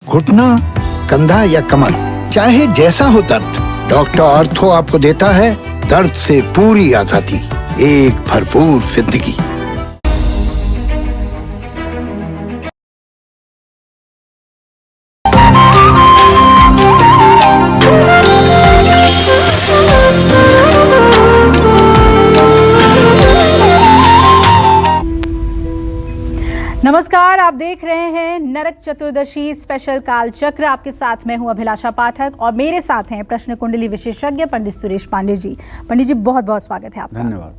घुटना, कंधा या कमर, चाहे जैसा हो दर्द, डॉक्टर ऑर्थो आपको देता है दर्द से पूरी आजादी, एक भरपूर जिंदगी। नमस्कार, आप देख रहे हैं नरक चतुर्दशी स्पेशल काल चक्र। आपके साथ मैं हूं अभिलाषा पाठक और मेरे साथ हैं प्रश्न कुंडली विशेषज्ञ पंडित सुरेश पांडे जी। पंडित जी, बहुत बहुत स्वागत है आपका। धन्यवाद।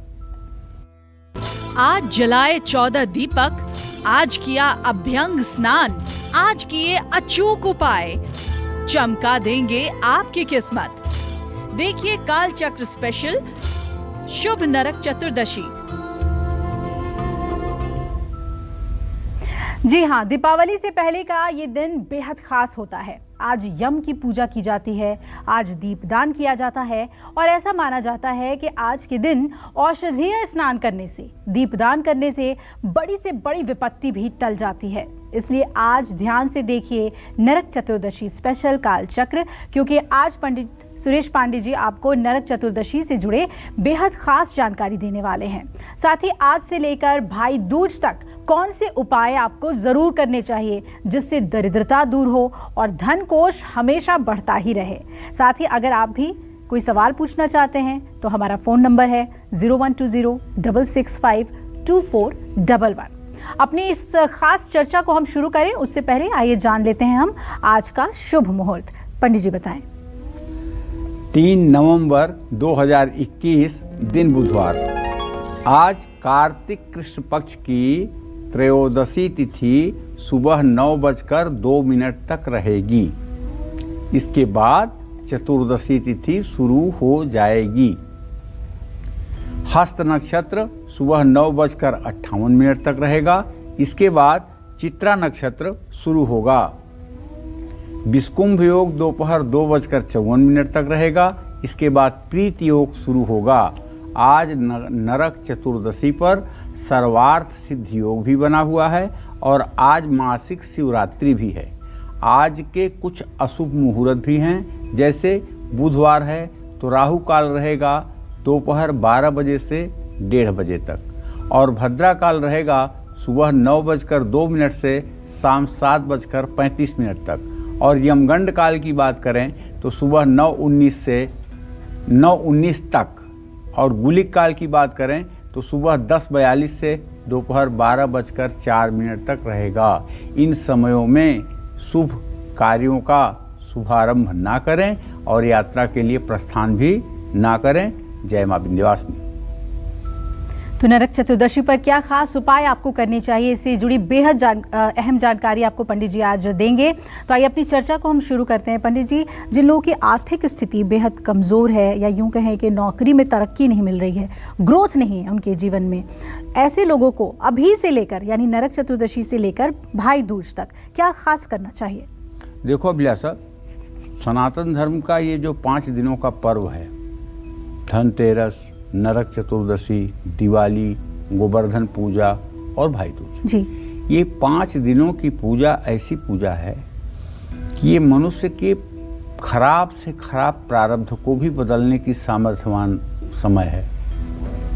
आज जलाए 14 दीपक, आज किया अभ्यंग स्नान, आज किए अचूक उपाय, चमका देंगे आपकी किस्मत। देखिए काल चक्र स्पेशल शुभ नरक चतुर्दशी। जी हाँ, दीपावली से पहले का ये दिन बेहद खास होता है। आज यम की पूजा की जाती है, आज दीपदान किया जाता है और ऐसा माना जाता है कि आज के दिन औषधीय स्नान करने से, दीपदान करने से बड़ी विपत्ति भी टल जाती है। इसलिए आज ध्यान से देखिए नरक चतुर्दशी स्पेशल काल चक्र, क्योंकि आज पंडित सुरेश पांडे जी आपको नरक चतुर्दशी से जुड़े बेहद खास जानकारी देने वाले हैं। साथ ही आज से लेकर भाई दूज तक कौन से उपाय आपको जरूर करने चाहिए जिससे दरिद्रता दूर हो और धन कोष हमेशा बढ़ता ही रहे। साथ ही अगर आप भी कोई सवाल पूछना चाहते हैं तो हमारा फोन नंबर है 0120-665-2411। अपनी इस खास चर्चा को हम शुरू करें उससे पहले आइए जान लेते हैं हम आज का शुभ मुहूर्त। पंडित जी बताएं। 3 नवंबर 2021 दिन बुधवार। आज कार्तिक कृष्ण पक्ष की त्रयोदशी तिथि सुबह 9:02 तक रहेगी। इसके बाद चतुर्दशी तिथि शुरू हो जाएगी। हस्त नक्षत्र सुबह 9:58 तक रहेगा। इसके बाद चित्रा नक्षत्र शुरू होगा। विषुकुंभ योग दोपहर 2:54 तक रहेगा। इसके बाद प्रीति योग शुरू होगा। आज नरक चतुर्दशी पर सर्वार्थ सिद्धि योग भी बना हुआ है और आज मासिक शिवरात्रि भी है। आज के कुछ अशुभ मुहूर्त भी हैं, जैसे बुधवार है तो राहु काल रहेगा दोपहर 12 बजे से 1:30 बजे तक और भद्रा काल रहेगा सुबह 9:02 से शाम 7:35 तक। और यमगंड काल की बात करें तो सुबह 9:19 से 9:19 तक और गुलिक काल की बात करें तो सुबह 10:42 से दोपहर 12:04 तक रहेगा। इन समयों में शुभ कार्यों का शुभारंभ ना करें और यात्रा के लिए प्रस्थान भी ना करें। जय मां विंध्यवासिनी। तो नरक चतुर्दशी पर क्या खास उपाय आपको करने चाहिए, इससे जुड़ी बेहद अहम जानकारी आपको पंडित जी आज देंगे। तो आइए अपनी चर्चा को हम शुरू करते हैं। पंडित जी, जिन लोगों की आर्थिक स्थिति बेहद कमज़ोर है या यूं कहें कि नौकरी में तरक्की नहीं मिल रही है, ग्रोथ नहीं है उनके जीवन में, ऐसे लोगों को अभी से लेकर यानी नरक चतुर्दशी से लेकर भाई दूज तक क्या खास करना चाहिए? देखो अभिलाषा, सनातन धर्म का ये जो 5 दिनों का पर्व है, धनतेरस, नरक चतुर्दशी, दिवाली, गोवर्धन पूजा और भाई दूज जी, ये 5 दिनों की पूजा ऐसी पूजा है कि ये मनुष्य के खराब से खराब प्रारब्ध को भी बदलने की सामर्थ्यवान समय है।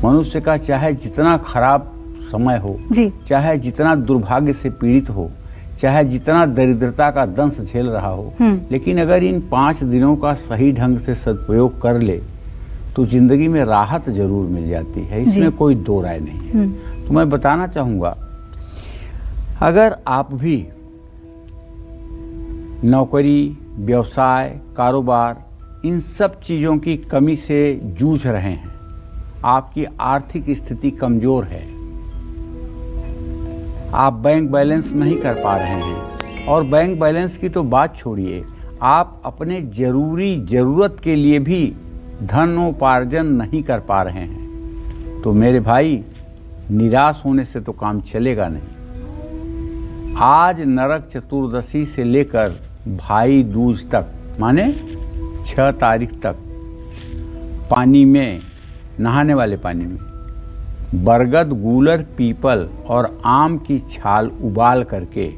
मनुष्य का चाहे जितना खराब समय हो जी, चाहे जितना दुर्भाग्य से पीड़ित हो, चाहे जितना दरिद्रता का दंश झेल रहा हो, लेकिन अगर इन 5 दिनों का सही ढंग से सदुपयोग कर ले तो जिंदगी में राहत जरूर मिल जाती है। इसमें कोई दो राय नहीं है। तो मैं बताना चाहूँगा, अगर आप भी नौकरी, व्यवसाय, कारोबार, इन सब चीज़ों की कमी से जूझ रहे हैं, आपकी आर्थिक स्थिति कमज़ोर है, आप बैंक बैलेंस नहीं कर पा रहे हैं, और बैंक बैलेंस की तो बात छोड़िए, आप अपने ज़रूरत के लिए भी धनोपार्जन नहीं कर पा रहे हैं, तो मेरे भाई निराश होने से तो काम चलेगा नहीं। आज नरक चतुर्दशी से लेकर भाई दूज तक, माने 6 तारीख तक, पानी में, नहाने वाले पानी में बरगद, गूलर, पीपल और आम की छाल उबाल करके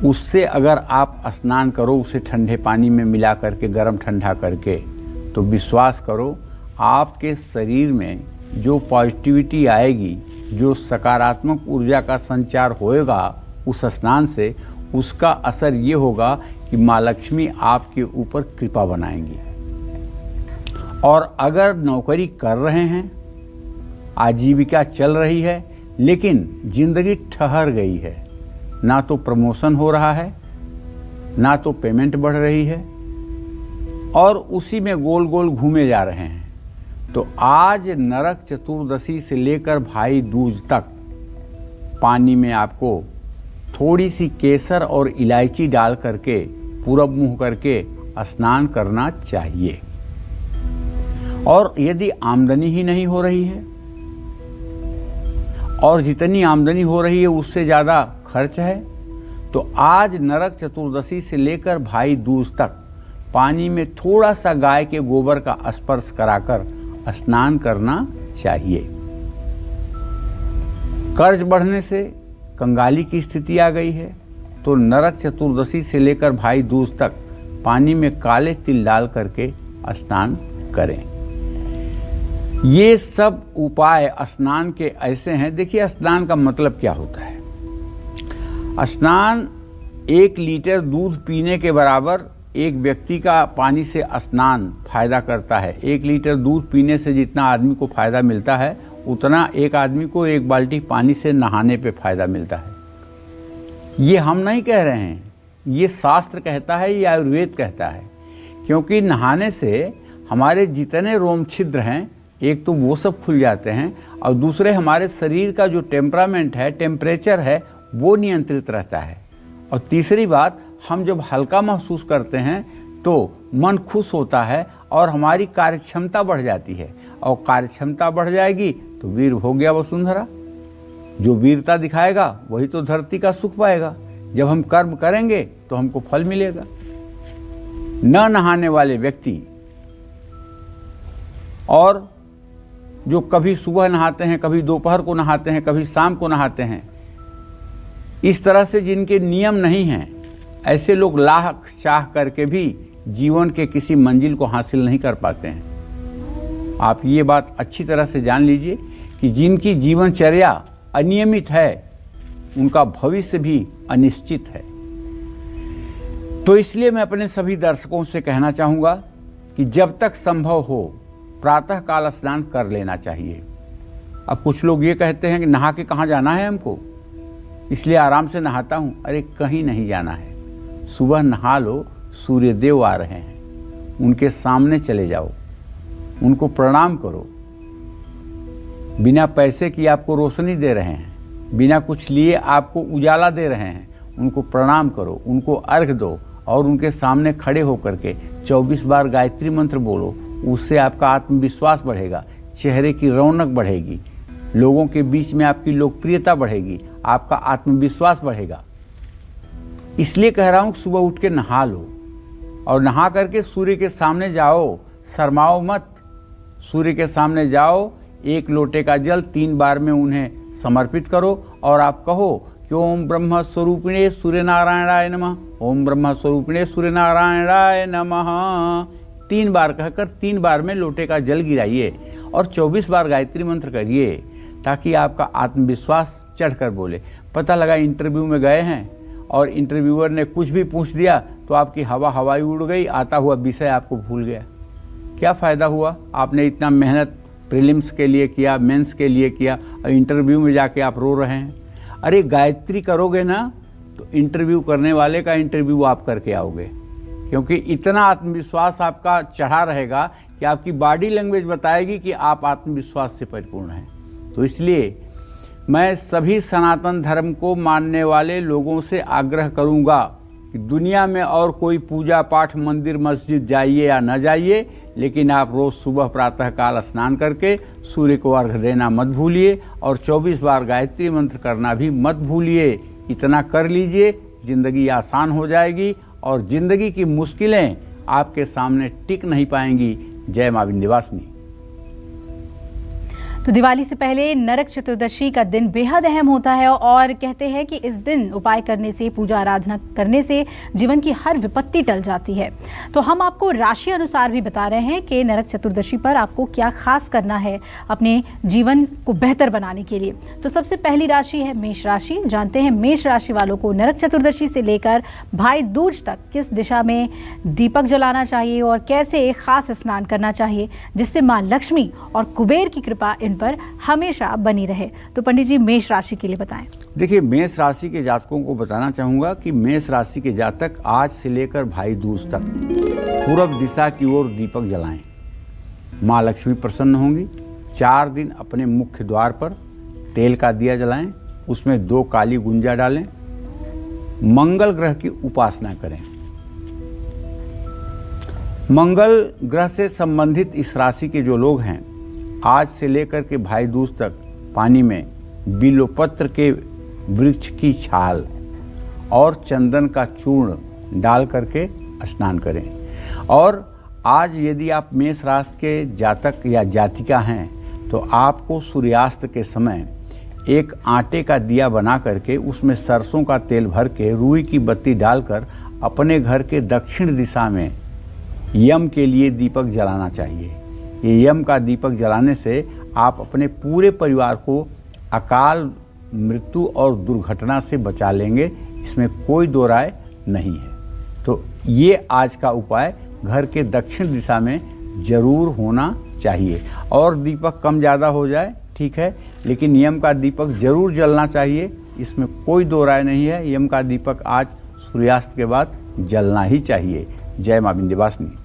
उससे अगर आप स्नान करो, उसे ठंडे पानी में मिला करके गर्म ठंडा करके, तो विश्वास करो आपके शरीर में जो पॉजिटिविटी आएगी, जो सकारात्मक ऊर्जा का संचार होएगा उस स्नान से, उसका असर ये होगा कि माँ लक्ष्मी आपके ऊपर कृपा बनाएंगी। और अगर नौकरी कर रहे हैं, आजीविका चल रही है, लेकिन जिंदगी ठहर गई है, ना तो प्रमोशन हो रहा है, ना तो पेमेंट बढ़ रही है, और उसी में गोल गोल घूमे जा रहे हैं, तो आज नरक चतुर्दशी से लेकर भाई दूज तक पानी में आपको थोड़ी सी केसर और इलायची डाल करके पूरब मुंह करके स्नान करना चाहिए। और यदि आमदनी ही नहीं हो रही है और जितनी आमदनी हो रही है उससे ज़्यादा खर्च है, तो आज नरक चतुर्दशी से लेकर भाई दूज तक पानी में थोड़ा सा गाय के गोबर का स्पर्श कराकर स्नान करना चाहिए। कर्ज बढ़ने से कंगाली की स्थिति आ गई है, तो नरक चतुर्दशी से लेकर भाई दूज तक पानी में काले तिल डाल करके स्नान करें। ये सब उपाय स्नान के ऐसे हैं। देखिए स्नान का मतलब क्या होता है। स्नान 1 लीटर दूध पीने के बराबर एक व्यक्ति का पानी से स्नान फायदा करता है। 1 लीटर दूध पीने से जितना आदमी को फायदा मिलता है, उतना एक आदमी को 1 बाल्टी पानी से नहाने पे फायदा मिलता है। ये हम नहीं कह रहे हैं, ये शास्त्र कहता है, ये आयुर्वेद कहता है। क्योंकि नहाने से हमारे जितने रोम छिद्र हैं, एक तो वो सब खुल जाते हैं, और दूसरे हमारे शरीर का जो टेम्परामेंट है, टेम्परेचर है, वो नियंत्रित रहता है। और तीसरी बात, हम जब हल्का महसूस करते हैं तो मन खुश होता है और हमारी कार्यक्षमता बढ़ जाती है, और कार्यक्षमता बढ़ जाएगी तो वीर हो गया वसुंधरा। जो वीरता दिखाएगा वही तो धरती का सुख पाएगा। जब हम कर्म करेंगे तो हमको फल मिलेगा। न नहाने वाले व्यक्ति और जो कभी सुबह नहाते हैं, कभी दोपहर को नहाते हैं, कभी शाम को नहाते हैं, इस तरह से जिनके नियम नहीं हैं, ऐसे लोग लाख चाह करके भी जीवन के किसी मंजिल को हासिल नहीं कर पाते हैं। आप ये बात अच्छी तरह से जान लीजिए कि जिनकी जीवनचर्या अनियमित है, उनका भविष्य भी अनिश्चित है। तो इसलिए मैं अपने सभी दर्शकों से कहना चाहूँगा कि जब तक संभव हो प्रातः काल स्नान कर लेना चाहिए। अब कुछ लोग ये कहते हैं कि नहा के कहाँ जाना है हमको, इसलिए आराम से नहाता हूँ। अरे कहीं नहीं जाना है, सुबह नहा लो, सूर्य देव आ रहे हैं, उनके सामने चले जाओ, उनको प्रणाम करो। बिना पैसे की आपको रोशनी दे रहे हैं, बिना कुछ लिए आपको उजाला दे रहे हैं, उनको प्रणाम करो, उनको अर्घ दो, और उनके सामने खड़े होकर के 24 बार गायत्री मंत्र बोलो। उससे आपका आत्मविश्वास बढ़ेगा, चेहरे की रौनक बढ़ेगी, लोगों के बीच में आपकी लोकप्रियता बढ़ेगी, आपका आत्मविश्वास बढ़ेगा। इसलिए कह रहा हूँ सुबह उठ के नहा लो, और नहा करके सूर्य के सामने जाओ, शर्माओ मत। सूर्य के सामने जाओ, 1 लोटे का जल 3 बार में उन्हें समर्पित करो, और आप कहो कि ओम ब्रह्म स्वरूपिणे सूर्य नारायणाय नमः, ओम ब्रह्म स्वरूपिणे सूर्य नारायणाय नमः। 3 बार कहकर 3 बार में लोटे का जल गिराइए और 24 बार गायत्री मंत्र करिए, ताकि आपका आत्मविश्वास चढ़कर बोले। पता लगा इंटरव्यू में गए हैं और इंटरव्यूअर ने कुछ भी पूछ दिया तो आपकी हवाई उड़ गई, आता हुआ विषय आपको भूल गया। क्या फ़ायदा हुआ? आपने इतना मेहनत प्रीलिम्स के लिए किया, मेंस के लिए किया, और इंटरव्यू में जाके आप रो रहे हैं। अरे गायत्री करोगे ना तो इंटरव्यू करने वाले का इंटरव्यू आप करके आओगे, क्योंकि इतना आत्मविश्वास आपका चढ़ा रहेगा कि आपकी बॉडी लैंग्वेज बताएगी कि आप आत्मविश्वास से परिपूर्ण हैं। तो इसलिए मैं सभी सनातन धर्म को मानने वाले लोगों से आग्रह करूंगा कि दुनिया में और कोई पूजा पाठ, मंदिर मस्जिद जाइए या न जाइए, लेकिन आप रोज़ सुबह प्रातः काल स्नान करके सूर्य को अर्घ देना मत भूलिए, और 24 बार गायत्री मंत्र करना भी मत भूलिए। इतना कर लीजिए, जिंदगी आसान हो जाएगी और जिंदगी की मुश्किलें आपके सामने टिक नहीं पाएंगी। जय मां विंध्यवासिनी। तो दिवाली से पहले नरक चतुर्दशी का दिन बेहद अहम होता है और कहते हैं कि इस दिन उपाय करने से, पूजा आराधना करने से जीवन की हर विपत्ति टल जाती है। तो हम आपको राशि अनुसार भी बता रहे हैं कि नरक चतुर्दशी पर आपको क्या खास करना है अपने जीवन को बेहतर बनाने के लिए। तो सबसे पहली राशि है मेष राशि। जानते हैं मेष राशि वालों को नरक चतुर्दशी से लेकर भाई दूज तक किस दिशा में दीपक जलाना चाहिए और कैसे खास स्नान करना चाहिए जिससे मां लक्ष्मी और कुबेर की कृपा इन पर हमेशा बनी रहे। तो पंडित जी मेष राशि के लिए बताएं। देखिए, मेष राशि के जातकों को बताना चाहूंगा कि मेष राशि के जातक आज से लेकर भाई दूज तक पूरब दिशा की ओर दीपक जलाएं। माँ लक्ष्मी प्रसन्न होंगी। 4 दिन अपने मुख्य द्वार पर तेल का दिया जलाएं, उसमें 2 काली गुंजा डालें। मंगल ग्रह की उपासना करें। मंगल ग्रह से संबंधित इस राशि के जो लोग हैं आज से लेकर के भाई दूज तक पानी में बिल्वपत्र के वृक्ष की छाल और चंदन का चूर्ण डाल करके स्नान करें। और आज यदि आप मेष राशि के जातक या जातिका हैं तो आपको सूर्यास्त के समय एक आटे का दिया बना करके उसमें सरसों का तेल भर के रुई की बत्ती डालकर अपने घर के दक्षिण दिशा में यम के लिए दीपक जलाना चाहिए। ये यम का दीपक जलाने से आप अपने पूरे परिवार को अकाल मृत्यु और दुर्घटना से बचा लेंगे, इसमें कोई दो राय नहीं है। तो ये आज का उपाय घर के दक्षिण दिशा में जरूर होना चाहिए। और दीपक कम ज़्यादा हो जाए ठीक है, लेकिन यम का दीपक जरूर जलना चाहिए, इसमें कोई दो राय नहीं है। यम का दीपक आज सूर्यास्त के बाद जलना ही चाहिए। जय मां विंध्यवासिनी।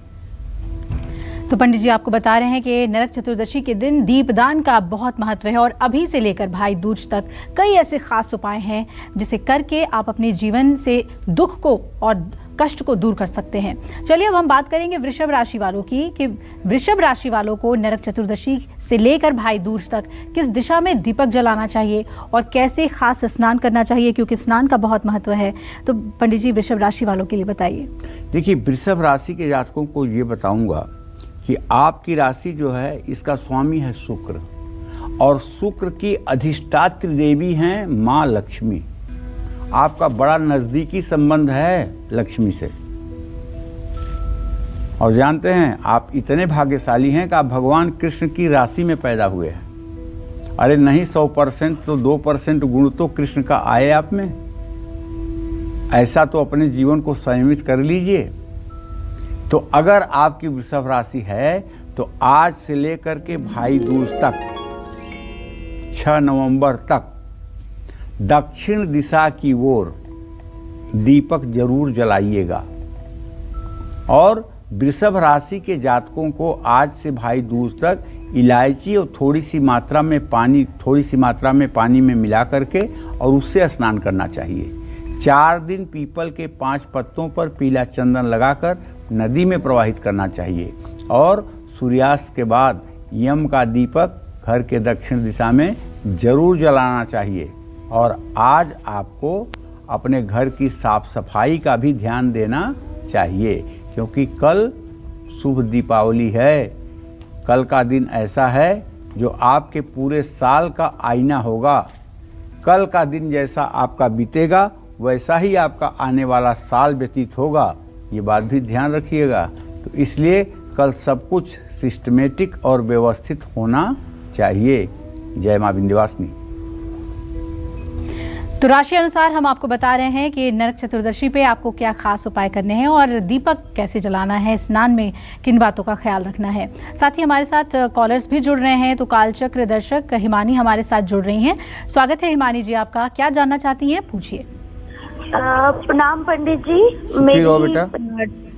तो पंडित जी आपको बता रहे हैं कि नरक चतुर्दशी के दिन दीपदान का बहुत महत्व है और अभी से लेकर भाई दूज तक कई ऐसे खास उपाय हैं जिसे करके आप अपने जीवन से दुख को और कष्ट को दूर कर सकते हैं। चलिए अब हम बात करेंगे वृषभ राशि वालों की कि वृषभ राशि वालों को नरक चतुर्दशी से लेकर भाई दूज तक किस दिशा में दीपक जलाना चाहिए और कैसे खास स्नान करना चाहिए, क्योंकि स्नान का बहुत महत्व है। तो पंडित जी वृषभ राशि वालों के लिए बताइए। देखिए, वृषभ राशि के जातकों को ये बताऊंगा कि आपकी राशि जो है इसका स्वामी है शुक्र और शुक्र की अधिष्ठात्री देवी हैं माँ लक्ष्मी। आपका बड़ा नजदीकी संबंध है लक्ष्मी से। और जानते हैं आप इतने भाग्यशाली हैं कि आप भगवान कृष्ण की राशि में पैदा हुए हैं। अरे नहीं 100% तो 2% गुण तो कृष्ण का आए आप में। ऐसा तो अपने जीवन को संयमित कर लीजिए। तो अगर आपकी वृषभ राशि है तो आज से लेकर के भाई दूज तक 6 नवंबर तक दक्षिण दिशा की ओर दीपक जरूर जलाइएगा। और वृषभ राशि के जातकों को आज से भाई दूज तक इलायची और थोड़ी सी मात्रा में पानी में मिला करके और उससे स्नान करना चाहिए। 4 दिन पीपल के 5 पत्तों पर पीला चंदन लगाकर नदी में प्रवाहित करना चाहिए। और सूर्यास्त के बाद यम का दीपक घर के दक्षिण दिशा में जरूर जलाना चाहिए। और आज आपको अपने घर की साफ सफाई का भी ध्यान देना चाहिए, क्योंकि कल शुभ दीपावली है। कल का दिन ऐसा है जो आपके पूरे साल का आईना होगा। कल का दिन जैसा आपका बीतेगा वैसा ही आपका आने वाला साल व्यतीत होगा, ये बात भी ध्यान रखिएगा। तो इसलिए कल सब कुछ सिस्टमेटिक और व्यवस्थित होना चाहिए। जय मां विंध्यवासिनी। तो राशि अनुसार हम आपको बता रहे हैं कि नरक चतुर्दशी पे आपको क्या खास उपाय करने हैं और दीपक कैसे जलाना है, स्नान में किन बातों का ख्याल रखना है। साथ ही हमारे साथ कॉलर्स भी जुड़ रहे हैं। तो कालचक्र दर्शक हिमानी हमारे साथ जुड़ रही हैं। स्वागत है हिमानी जी आपका, क्या जानना चाहती हैं पूछिए। प्रणाम पंडित जी, मेरी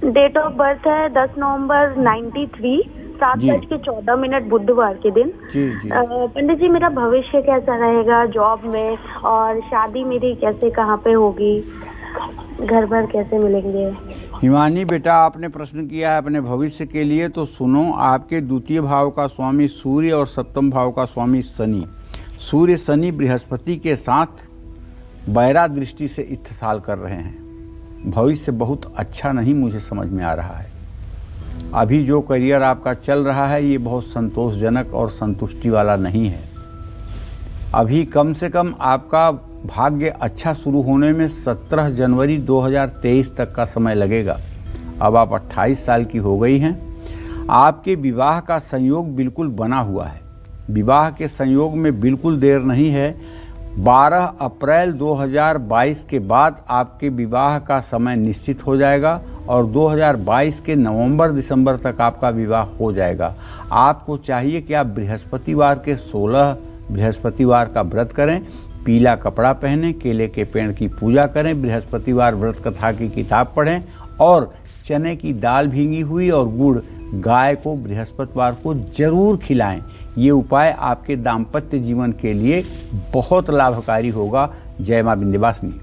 डेट ऑफ बर्थ है 10 नवंबर 93, 7:14 बुधवार के दिन। पंडित जी मेरा भविष्य कैसा रहेगा जॉब में, और शादी मेरी कैसे कहाँ पे होगी, घर भर कैसे मिलेंगे। हिमानी बेटा, आपने प्रश्न किया है अपने भविष्य के लिए, तो सुनो। आपके द्वितीय भाव का स्वामी सूर्य और सप्तम भाव का स्वामी शनि, सूर्य शनि बृहस्पति के साथ बैरा दृष्टि से इत्तेसाल कर रहे हैं। भविष्य बहुत अच्छा नहीं मुझे समझ में आ रहा है। अभी जो करियर आपका चल रहा है ये बहुत संतोषजनक और संतुष्टि वाला नहीं है। अभी कम से कम आपका भाग्य अच्छा शुरू होने में 17 जनवरी 2023 तक का समय लगेगा। अब आप 28 साल की हो गई हैं। आपके विवाह का संयोग बिल्कुल बना हुआ है। विवाह के संयोग में बिल्कुल देर नहीं है। 12 अप्रैल 2022 के बाद आपके विवाह का समय निश्चित हो जाएगा और 2022 के नवंबर दिसंबर तक आपका विवाह हो जाएगा। आपको चाहिए कि आप बृहस्पतिवार के 16 बृहस्पतिवार का व्रत करें, पीला कपड़ा पहनें, केले के पेड़ की पूजा करें, बृहस्पतिवार व्रत कथा की किताब पढ़ें और चने की दाल भींगी हुई और गुड़ गाय को बृहस्पतिवार को जरूर खिलाएं। ये उपाय आपके दाम्पत्य जीवन के लिए बहुत लाभकारी होगा। जय मां विंध्यवासिनी।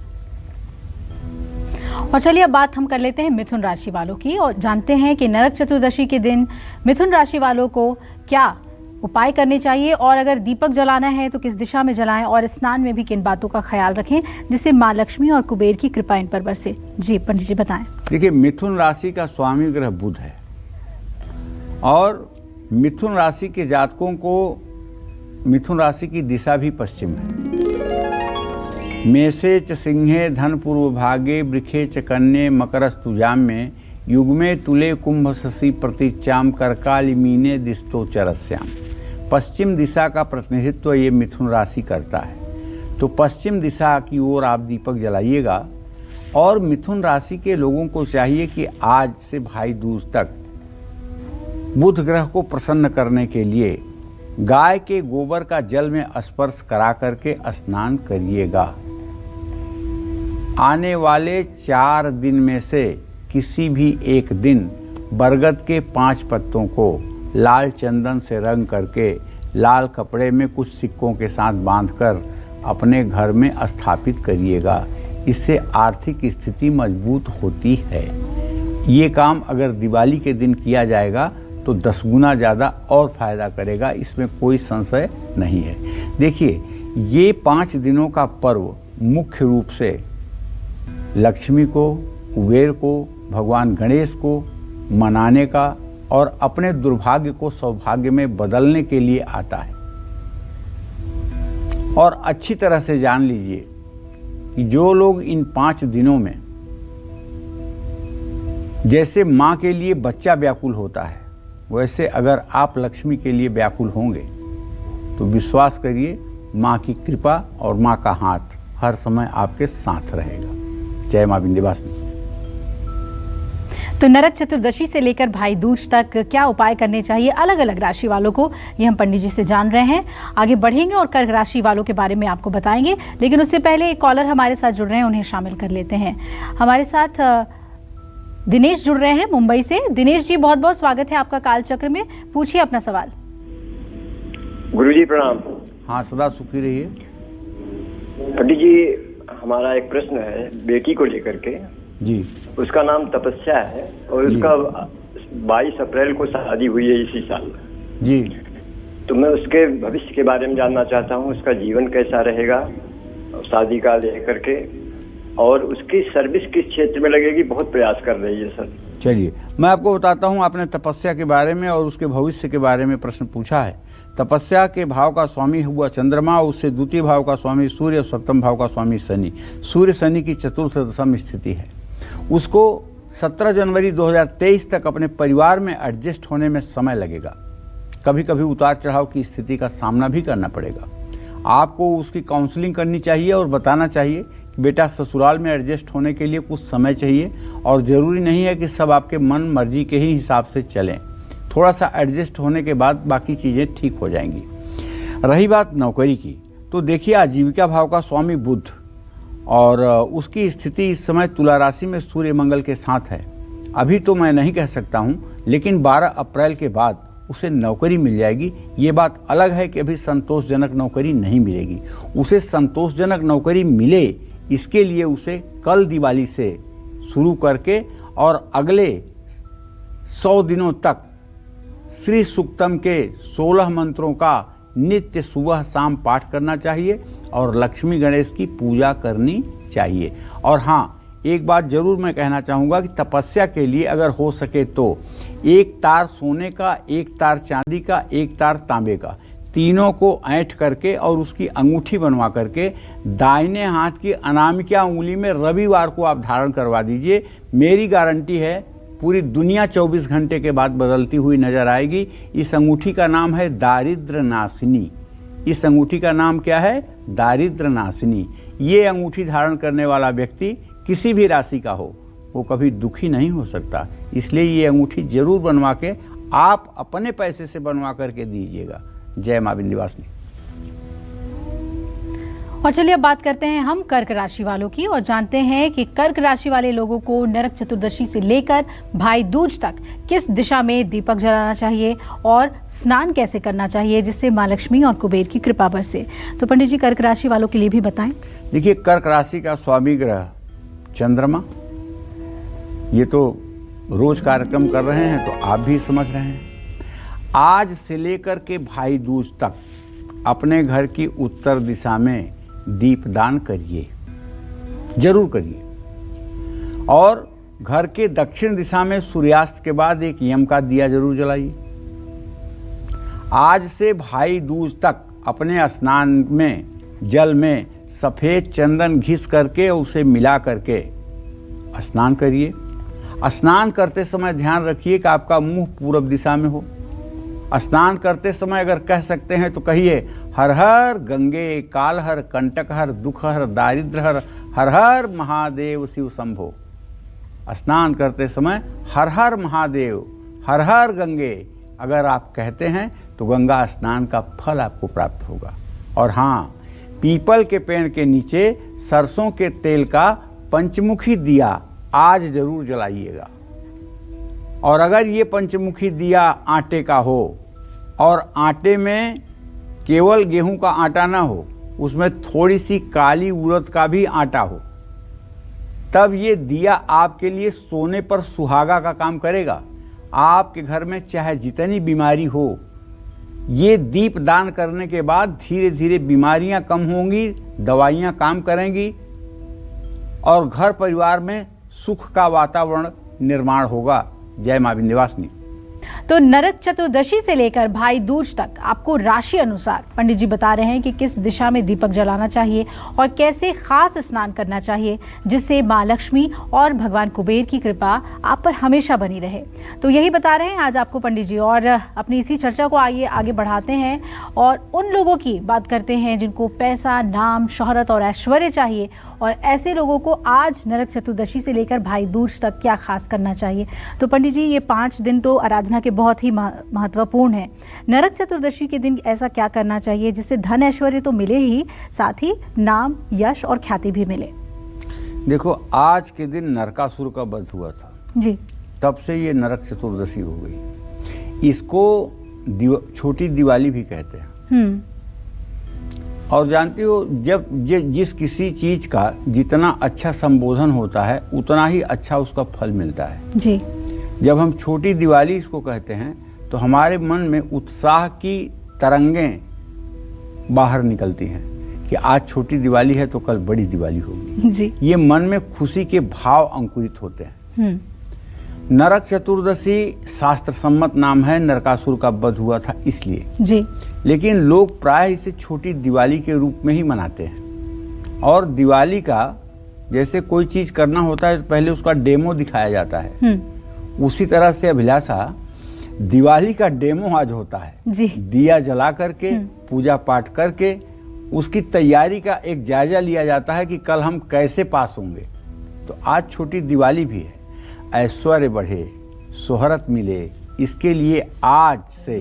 और चलिए अब बात हम कर लेते हैं मिथुन राशि वालों की और जानते हैं कि नरक चतुर्दशी के दिन मिथुन राशि वालों को क्या उपाय करने चाहिए और अगर दीपक जलाना है तो किस दिशा में जलाएं और स्नान में भी किन बातों का ख्याल रखें जिससे मां लक्ष्मी और कुबेर की कृपा इन पर बरसे। जी पंडित जी बताएं। देखिए, मिथुन राशि का स्वामी ग्रह बुध है और मिथुन राशि के जातकों को मिथुन राशि की दिशा भी पश्चिम है। मेषे च सिंहे धन पूर्व भागे, वृखे च कन्ये मकरस्तुजाम में, युग्मे तुले कुंभ शशि प्रतीचाम, करकाली मीने दिस्तो चरस्याम। पश्चिम दिशा का प्रतिनिधित्व ये मिथुन राशि करता है। तो पश्चिम दिशा की ओर आप दीपक जलाइएगा। और मिथुन राशि के लोगों को चाहिए कि आज से भाई दूज तक बुध ग्रह को प्रसन्न करने के लिए गाय के गोबर का जल में स्पर्श करा करके स्नान करिएगा। आने वाले 4 दिन में से किसी भी एक दिन बरगद के 5 पत्तों को लाल चंदन से रंग करके लाल कपड़े में कुछ सिक्कों के साथ बांधकर अपने घर में स्थापित करिएगा। इससे आर्थिक स्थिति मजबूत होती है। ये काम अगर दिवाली के दिन किया जाएगा तो 10 गुना ज़्यादा और फायदा करेगा, इसमें कोई संशय नहीं है। देखिए, ये 5 दिनों का पर्व मुख्य रूप से लक्ष्मी को, कुबेर को, भगवान गणेश को मनाने का और अपने दुर्भाग्य को सौभाग्य में बदलने के लिए आता है। और अच्छी तरह से जान लीजिए कि जो लोग इन 5 दिनों में जैसे माँ के लिए बच्चा व्याकुल होता है, वैसे अगर आप लक्ष्मी के लिए व्याकुल होंगे तो विश्वास करिए माँ की कृपा और माँ का हाथ हर समय आपके साथ रहेगा। जय मां विंध्यवासिनी। तो नरक चतुर्दशी से लेकर भाई दूज तक क्या उपाय करने चाहिए अलग अलग राशि वालों को, ये हम पंडित जी से जान रहे हैं। आगे बढ़ेंगे और कर्क राशि वालों के बारे में आपको बताएंगे, लेकिन उससे पहले एक कॉलर हमारे साथ जुड़ रहे हैं, उन्हें शामिल कर लेते हैं। हमारे साथ दिनेश जुड़ रहे हैं मुंबई से। दिनेश जी, बहुत बहुत स्वागत है आपका कालचक्र में। पूछिए अपना सवाल। गुरुजी प्रणाम। हाँ, सदा सुखी रहिए। पंडित जी, हमारा एक प्रश्न है बेटी को लेकर के जी। उसका नाम तपस्या है और उसका 22 अप्रैल को शादी हुई है इसी साल जी। तो मैं उसके भविष्य के बारे में जानना चाहता हूँ, उसका जीवन कैसा रहेगा शादी का लेकर के, और उसकी सर्विस किस क्षेत्र में लगेगी, बहुत प्रयास कर रही है सर। चलिए, मैं आपको बताता हूँ। आपने तपस्या के बारे में और उसके भविष्य के बारे में प्रश्न पूछा है। तपस्या के भाव का स्वामी हुआ चंद्रमा, उससे द्वितीय भाव का स्वामी सूर्य और सप्तम भाव का स्वामी शनि। सूर्य शनि की चतुर्थ दशम स्थिति है। उसको 17 जनवरी 2023 तक अपने परिवार में एडजस्ट होने में समय लगेगा। कभी कभी उतार चढ़ाव की स्थिति का सामना भी करना पड़ेगा। आपको उसकी काउंसलिंग करनी चाहिए और बताना चाहिए कि बेटा ससुराल में एडजस्ट होने के लिए कुछ समय चाहिए और ज़रूरी नहीं है कि सब आपके मन मर्जी के ही हिसाब से चलें। थोड़ा सा एडजस्ट होने के बाद बाकी चीज़ें ठीक हो जाएंगी। रही बात नौकरी की, तो देखिए आजीविका भाव का स्वामी बुध और उसकी स्थिति इस समय तुला राशि में सूर्य मंगल के साथ है। अभी तो मैं नहीं कह सकता हूँ, लेकिन 12 अप्रैल के बाद उसे नौकरी मिल जाएगी। ये बात अलग है कि अभी संतोषजनक नौकरी नहीं मिलेगी। उसे संतोषजनक नौकरी मिले, इसके लिए उसे कल दिवाली से शुरू करके और अगले 100 दिनों तक श्री सूक्तम के 16 मंत्रों का नित्य सुबह शाम पाठ करना चाहिए और लक्ष्मी गणेश की पूजा करनी चाहिए। और हाँ, एक बात जरूर मैं कहना चाहूँगा कि तपस्या के लिए अगर हो सके तो एक तार सोने का, एक तार चांदी का, एक तार तांबे का, तीनों को ऐंठ करके और उसकी अंगूठी बनवा करके दाहिने हाथ की अनामिका उंगली में रविवार को आप धारण करवा दीजिए। मेरी गारंटी है पूरी दुनिया 24 घंटे के बाद बदलती हुई नजर आएगी। इस अंगूठी का नाम है दारिद्र नाशिनी। इस अंगूठी का नाम क्या है? दारिद्र नाशिनी। ये अंगूठी धारण करने वाला व्यक्ति किसी भी राशि का हो, वो कभी दुखी नहीं हो सकता। इसलिए ये अंगूठी जरूर बनवा के आप अपने पैसे से बनवा करके दीजिएगा। जय मां विंध्यवासिनी। और चलिए अब बात करते हैं हम कर्क राशि वालों की और जानते हैं कि कर्क राशि वाले लोगों को नरक चतुर्दशी से लेकर भाई दूज तक किस दिशा में दीपक जलाना चाहिए और स्नान कैसे करना चाहिए जिससे मां लक्ष्मी और कुबेर की कृपा बरसे। तो पंडित जी कर्क राशि वालों के लिए भी बताएं। देखिए, कर्क राशि का स्वामी ग्रह चंद्रमा, ये तो रोज कार्यक्रम कर रहे हैं तो आप भी समझ रहे हैं। आज से लेकर के भाई दूज तक अपने घर की उत्तर दिशा में दीपदान करिए, जरूर करिए। और घर के दक्षिण दिशा में सूर्यास्त के बाद एक यम का दिया जरूर जलाइए। आज से भाई दूज तक अपने स्नान में जल में सफेद चंदन घिस करके उसे मिला करके स्नान करिए। स्नान करते समय ध्यान रखिए कि आपका मुंह पूरब दिशा में हो। स्नान करते समय अगर कह सकते हैं तो कहिए हर हर गंगे, काल हर, कंटक हर, दुख हर, दारिद्र हर, हर हर महादेव शिव शंभो। स्नान करते समय हर हर महादेव, हर हर गंगे अगर आप कहते हैं तो गंगा स्नान का फल आपको प्राप्त होगा। और हाँ, पीपल के पेड़ के नीचे सरसों के तेल का पंचमुखी दिया आज जरूर जलाइएगा। और अगर ये पंचमुखी दिया आटे का हो और आटे में केवल गेहूं का आटा ना हो, उसमें थोड़ी सी काली उड़द का भी आटा हो, तब ये दिया आपके लिए सोने पर सुहागा का काम करेगा। आपके घर में चाहे जितनी बीमारी हो, ये दीप दान करने के बाद धीरे धीरे बीमारियां कम होंगी, दवाइयां काम करेंगी और घर परिवार में सुख का वातावरण निर्माण होगा। जय मां विंध्यवासिनी। तो नरक चतुर्दशी से लेकर भाई दूज तक आपको राशि अनुसार पंडित जी बता रहे हैं कि किस दिशा में दीपक जलाना चाहिए और कैसे खास स्नान करना चाहिए जिससे मां लक्ष्मी और भगवान कुबेर की कृपा आप पर हमेशा बनी रहे। तो यही बता रहे हैं आज आपको पंडित जी। और अपनी इसी चर्चा को आगे बढ़ाते हैं और उन लोगों की बात करते हैं जिनको पैसा, नाम, शोहरत और ऐश्वर्य चाहिए और ऐसे लोगों को आज नरक चतुर्दशी से लेकर भाई दूज तक क्या खास करना चाहिए। तो पंडित जी, ये 5 दिन तो आराधना के बहुत ही महत्वपूर्ण है। नरक चतुर्दशी के दिन ऐसा क्या करना चाहिए जिससे धन ऐश्वर्य तो मिले ही, साथ ही नाम, यश और ख्याति भी मिले। देखो, आज के दिन नरकासुर का वध हुआ था जी, तब से ये नरक चतुर्दशी हो गई। इसको छोटी दिवाली भी कहते हैं। और जानती हो, जब जिस किसी चीज का जितना अच्छा संबोधन होता है उतना ही अच्छा उसका फल मिलता है जी। जब हम छोटी दिवाली इसको कहते हैं तो हमारे मन में उत्साह की तरंगें बाहर निकलती हैं कि आज छोटी दिवाली है तो कल बड़ी दिवाली होगी जी। ये मन में खुशी के भाव अंकुरित होते हैं। नरक चतुर्दशी शास्त्र सम्मत नाम है, नरकासुर का वध हुआ था इसलिए जी। लेकिन लोग प्राय इसे छोटी दिवाली के रूप में ही मनाते हैं। और दिवाली का जैसे कोई चीज करना होता है तो पहले उसका डेमो दिखाया जाता है, उसी तरह से अभिलाषा दिवाली का डेमो आज होता है जी। दिया जला करके पूजा पाठ करके उसकी तैयारी का एक जायजा लिया जाता है कि कल हम कैसे पास होंगे। तो आज छोटी दिवाली भी है, ऐश्वर्य बढ़े, शोहरत मिले, इसके लिए आज से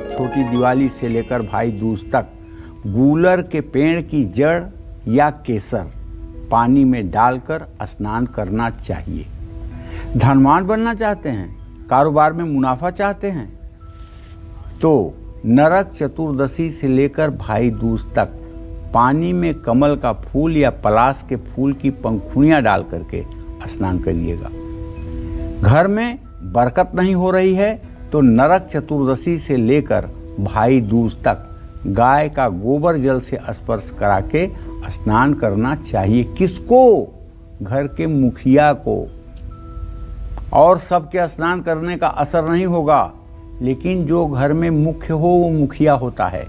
छोटी दिवाली से लेकर भाई दूज तक गूलर के पेड़ की जड़ या केसर पानी में डालकर स्नान करना चाहिए। धनवान बनना चाहते हैं, कारोबार में मुनाफा चाहते हैं, तो नरक चतुर्दशी से लेकर भाई दूज तक पानी में कमल का फूल या पलाश के फूल की पंखुड़ियां डाल करके स्नान करिएगा। घर में बरकत नहीं हो रही है तो नरक चतुर्दशी से लेकर भाई दूज तक गाय का गोबर जल से स्पर्श करा के स्नान करना चाहिए। किसको? घर के मुखिया को। और सबके स्नान करने का असर नहीं होगा, लेकिन जो घर में मुख्य हो वो मुखिया होता है,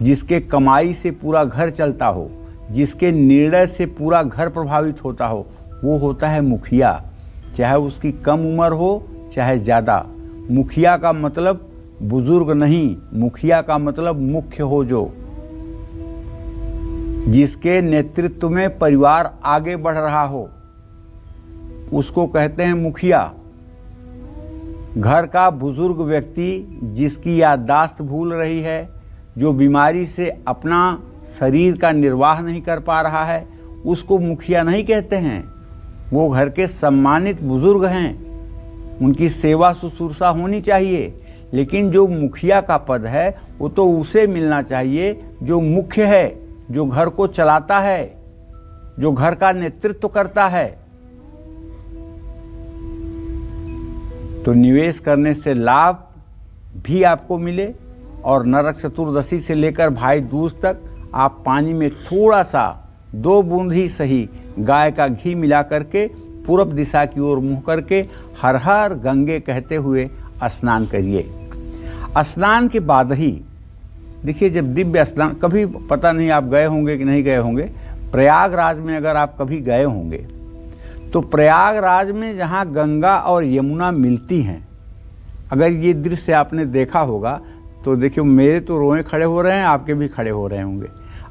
जिसके कमाई से पूरा घर चलता हो, जिसके निर्णय से पूरा घर प्रभावित होता हो, वो होता है मुखिया। चाहे उसकी कम उम्र हो चाहे ज़्यादा। मुखिया का मतलब बुजुर्ग नहीं, मुखिया का मतलब मुख्य हो, जो जिसके नेतृत्व में परिवार आगे बढ़ रहा हो, उसको कहते हैं मुखिया। घर का बुजुर्ग व्यक्ति जिसकी याददाश्त भूल रही है, जो बीमारी से अपना शरीर का निर्वाह नहीं कर पा रहा है, उसको मुखिया नहीं कहते हैं। वो घर के सम्मानित बुजुर्ग हैं, उनकी सेवा शुश्रूषा होनी चाहिए। लेकिन जो मुखिया का पद है वो तो उसे मिलना चाहिए जो मुख्य है, जो घर को चलाता है, जो घर का नेतृत्व करता है। तो निवेश करने से लाभ भी आपको मिले, और नरक चतुर्दशी से लेकर भाई दूज तक आप पानी में थोड़ा सा 2 बूंद ही सही गाय का घी मिला करके पूरब दिशा की ओर मुंह करके हर हर गंगे कहते हुए स्नान करिए। स्नान के बाद ही देखिए, जब दिव्य स्नान, कभी पता नहीं आप गए होंगे कि नहीं गए होंगे, प्रयागराज में अगर आप कभी गए होंगे तो प्रयागराज में जहाँ गंगा और यमुना मिलती हैं, अगर ये दृश्य आपने देखा होगा तो देखिए, मेरे तो रोए खड़े हो रहे हैं, आपके भी खड़े हो रहे होंगे।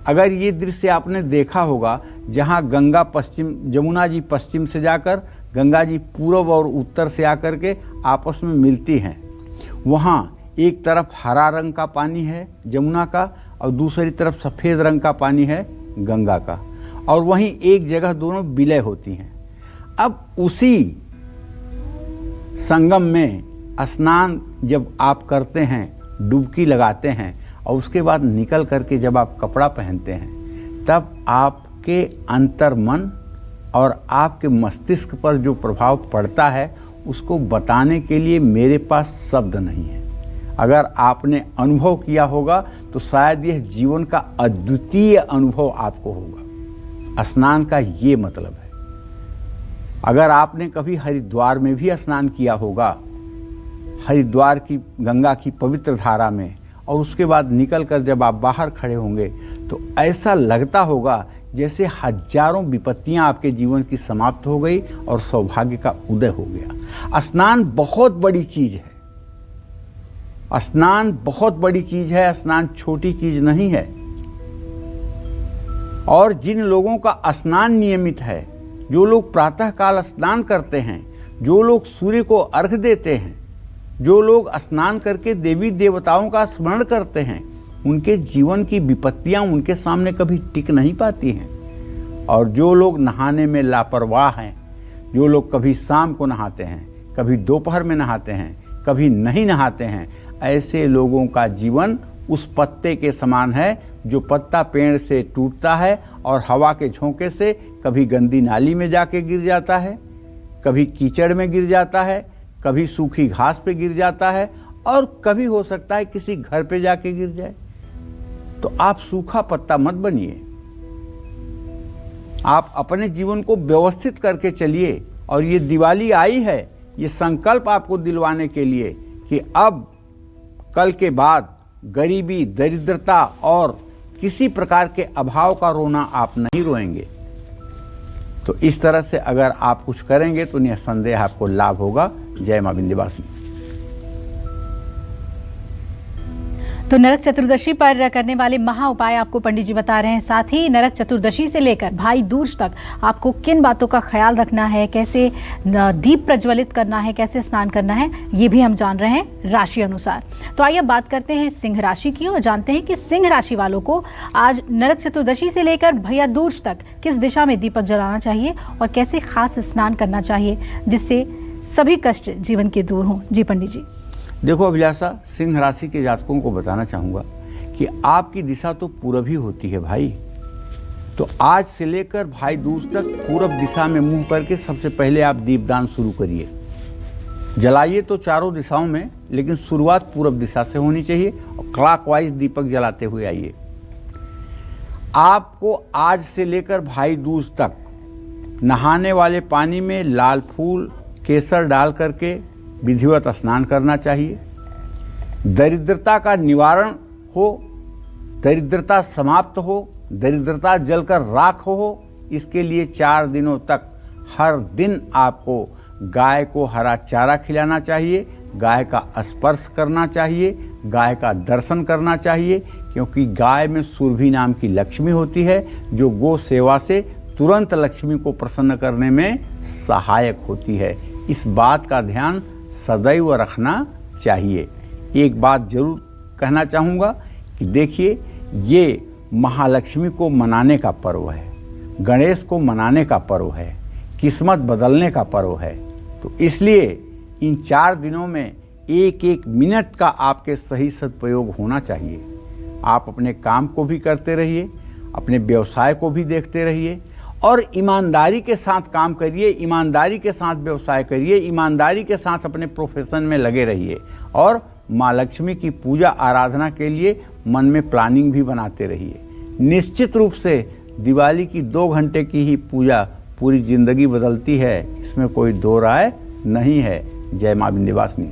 अगर ये दृश्य आपने देखा होगा जहाँ गंगा पश्चिम, जमुना जी पश्चिम से जाकर गंगा जी पूर्व और उत्तर से आकर के आपस में मिलती हैं, वहाँ एक तरफ हरा रंग का पानी है जमुना का और दूसरी तरफ सफ़ेद रंग का पानी है गंगा का, और वहीं एक जगह दोनों विलय होती हैं। अब उसी संगम में स्नान जब आप करते हैं, डुबकी लगाते हैं, और उसके बाद निकल करके जब आप कपड़ा पहनते हैं, तब आपके अंतर मन और आपके मस्तिष्क पर जो प्रभाव पड़ता है उसको बताने के लिए मेरे पास शब्द नहीं है। अगर आपने अनुभव किया होगा तो शायद यह जीवन का अद्वितीय अनुभव आपको होगा। स्नान का ये मतलब है। अगर आपने कभी हरिद्वार में भी स्नान किया होगा, हरिद्वार की गंगा की पवित्र धारा में, और उसके बाद निकलकर जब आप बाहर खड़े होंगे तो ऐसा लगता होगा जैसे हजारों विपत्तियां आपके जीवन की समाप्त हो गई और सौभाग्य का उदय हो गया। स्नान बहुत बड़ी चीज है। स्नान बहुत बड़ी चीज है। स्नान छोटी चीज नहीं है। और जिन लोगों का स्नान नियमित है, जो लोग प्रातःकाल स्नान करते हैं, जो लोग सूर्य को अर्घ देते हैं, जो लोग स्नान करके देवी देवताओं का स्मरण करते हैं, उनके जीवन की विपत्तियां उनके सामने कभी टिक नहीं पाती हैं। और जो लोग नहाने में लापरवाह हैं, जो लोग कभी शाम को नहाते हैं, कभी दोपहर में नहाते हैं, कभी नहीं नहाते हैं, ऐसे लोगों का जीवन उस पत्ते के समान है जो पत्ता पेड़ से टूटता है और हवा के झोंके से कभी गंदी नाली में जाके गिर जाता है, कभी कीचड़ में गिर जाता है, कभी सूखी घास पे गिर जाता है, और कभी हो सकता है किसी घर पे जाके गिर जाए। तो आप सूखा पत्ता मत बनिए। आप अपने जीवन को व्यवस्थित करके चलिए। और ये दिवाली आई है, ये संकल्प आपको दिलवाने के लिए कि अब कल के बाद गरीबी, दरिद्रता और किसी प्रकार के अभाव का रोना आप नहीं रोएंगे। तो इस तरह से अगर आप कुछ करेंगे तो निसंदेह आपको लाभ होगा। जय मां विंध्यवासिनी। तो नरक चतुर्दशी पर करने वाले महा उपाय आपको पंडित जी बता रहे हैं। साथ ही नरक चतुर्दशी से लेकर भाई दूज तक आपको किन बातों का ख्याल रखना है, कैसे दीप प्रज्वलित करना है, कैसे स्नान करना है, ये भी हम जान रहे हैं राशि अनुसार। तो आइए बात करते हैं सिंह राशि की और जानते हैं कि सिंह राशि वालों को आज नरक चतुर्दशी से लेकर भैया दूज तक किस दिशा में दीपक जलाना चाहिए और कैसे खास स्नान करना चाहिए जिससे सभी कष्ट जीवन के दूर हों। जी पंडित जी। देखो अभिलाषा, सिंह राशि के जातकों को बताना चाहूँगा कि आपकी दिशा तो पूरब ही होती है भाई। तो आज से लेकर भाई दूज तक पूरब दिशा में मुंह करके सबसे पहले आप दीपदान शुरू करिए। जलाइए तो चारों दिशाओं में, लेकिन शुरुआत पूरब दिशा से होनी चाहिए और क्लॉकवाइज दीपक जलाते हुए आइए। आपको आज से लेकर भाई दूज तक नहाने वाले पानी में लाल फूल केसर डाल करके विधिवत स्नान करना चाहिए। दरिद्रता का निवारण हो, दरिद्रता समाप्त हो, दरिद्रता जलकर राख हो, इसके लिए 4 दिनों तक हर दिन आपको गाय को हरा चारा खिलाना चाहिए, गाय का स्पर्श करना चाहिए, गाय का दर्शन करना चाहिए, क्योंकि गाय में सुरभि नाम की लक्ष्मी होती है जो गो सेवा से तुरंत लक्ष्मी को प्रसन्न करने में सहायक होती है। इस बात का ध्यान सदैव रखना चाहिए। एक बात जरूर कहना चाहूँगा कि देखिए, ये महालक्ष्मी को मनाने का पर्व है, गणेश को मनाने का पर्व है, किस्मत बदलने का पर्व है। तो इसलिए इन 4 दिनों में एक एक मिनट का आपके सही सदुपयोग होना चाहिए। आप अपने काम को भी करते रहिए, अपने व्यवसाय को भी देखते रहिए और ईमानदारी के साथ काम करिए, ईमानदारी के साथ व्यवसाय करिए, ईमानदारी के साथ अपने प्रोफेशन में लगे रहिए और माँ लक्ष्मी की पूजा आराधना के लिए मन में प्लानिंग भी बनाते रहिए। निश्चित रूप से दिवाली की 2 घंटे की ही पूजा पूरी जिंदगी बदलती है, इसमें कोई दो राय नहीं है। जय माँ विंध्यवासिनी।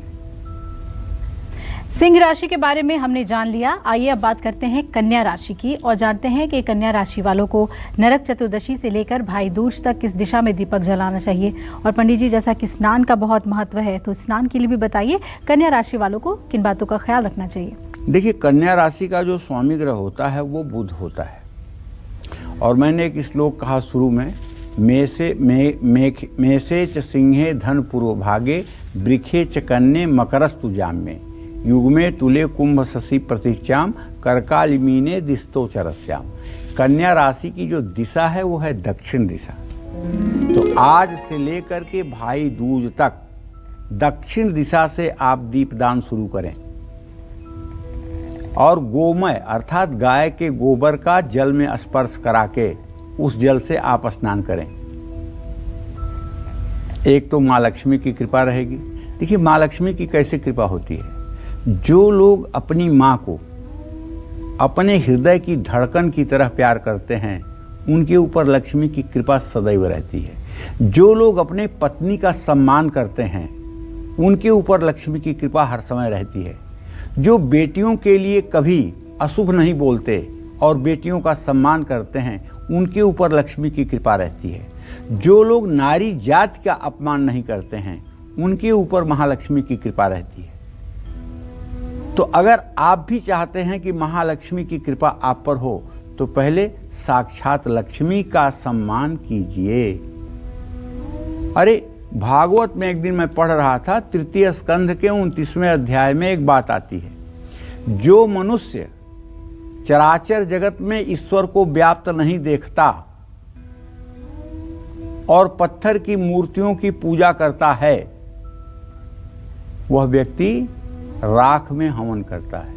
सिंह राशि के बारे में हमने जान लिया। आइए अब बात करते हैं कन्या राशि की और जानते हैं कि कन्या राशि वालों को नरक चतुर्दशी से लेकर भाई दूज तक किस दिशा में दीपक जलाना चाहिए। और पंडित जी, जैसा कि स्नान का बहुत महत्व है, तो स्नान के लिए भी बताइए कन्या राशि वालों को किन बातों का ख्याल रखना चाहिए। देखिए, कन्या राशि का जो स्वामी ग्रह होता है वो बुध होता है और मैंने एक श्लोक कहा शुरू में, में से च सिंहे धन पूर्व भागे, वृखे च कन्ये मकरस्तु जाम में, युग्मे तुले कुंभ शशि प्रतीच्याम, करकालिमीने दिस्तो चरस्याम। कन्या राशि की जो दिशा है वो है दक्षिण दिशा। तो आज से लेकर के भाई दूज तक दक्षिण दिशा से आप दीपदान शुरू करें और गोमय अर्थात गाय के गोबर का जल में स्पर्श करा के उस जल से आप स्नान करें। एक तो माँ लक्ष्मी की कृपा रहेगी। देखिए, माँ लक्ष्मी की कैसे कृपा होती है, जो लोग अपनी माँ को अपने हृदय की धड़कन की तरह प्यार करते हैं उनके ऊपर लक्ष्मी की कृपा सदैव रहती है। जो लोग अपने पत्नी का सम्मान करते हैं उनके ऊपर लक्ष्मी की कृपा हर समय रहती है। जो बेटियों के लिए कभी अशुभ नहीं बोलते और बेटियों का सम्मान करते हैं उनके ऊपर लक्ष्मी की कृपा रहती है। जो लोग नारी जाति का अपमान नहीं करते हैं उनके ऊपर महालक्ष्मी की कृपा रहती है। तो अगर आप भी चाहते हैं कि महालक्ष्मी की कृपा आप पर हो तो पहले साक्षात लक्ष्मी का सम्मान कीजिए। अरे, भागवत में एक दिन मैं पढ़ रहा था, 3 स्कंध के 29वें अध्याय में एक बात आती है, जो मनुष्य चराचर जगत में ईश्वर को व्याप्त नहीं देखता और पत्थर की मूर्तियों की पूजा करता है वह व्यक्ति राख में हवन करता है,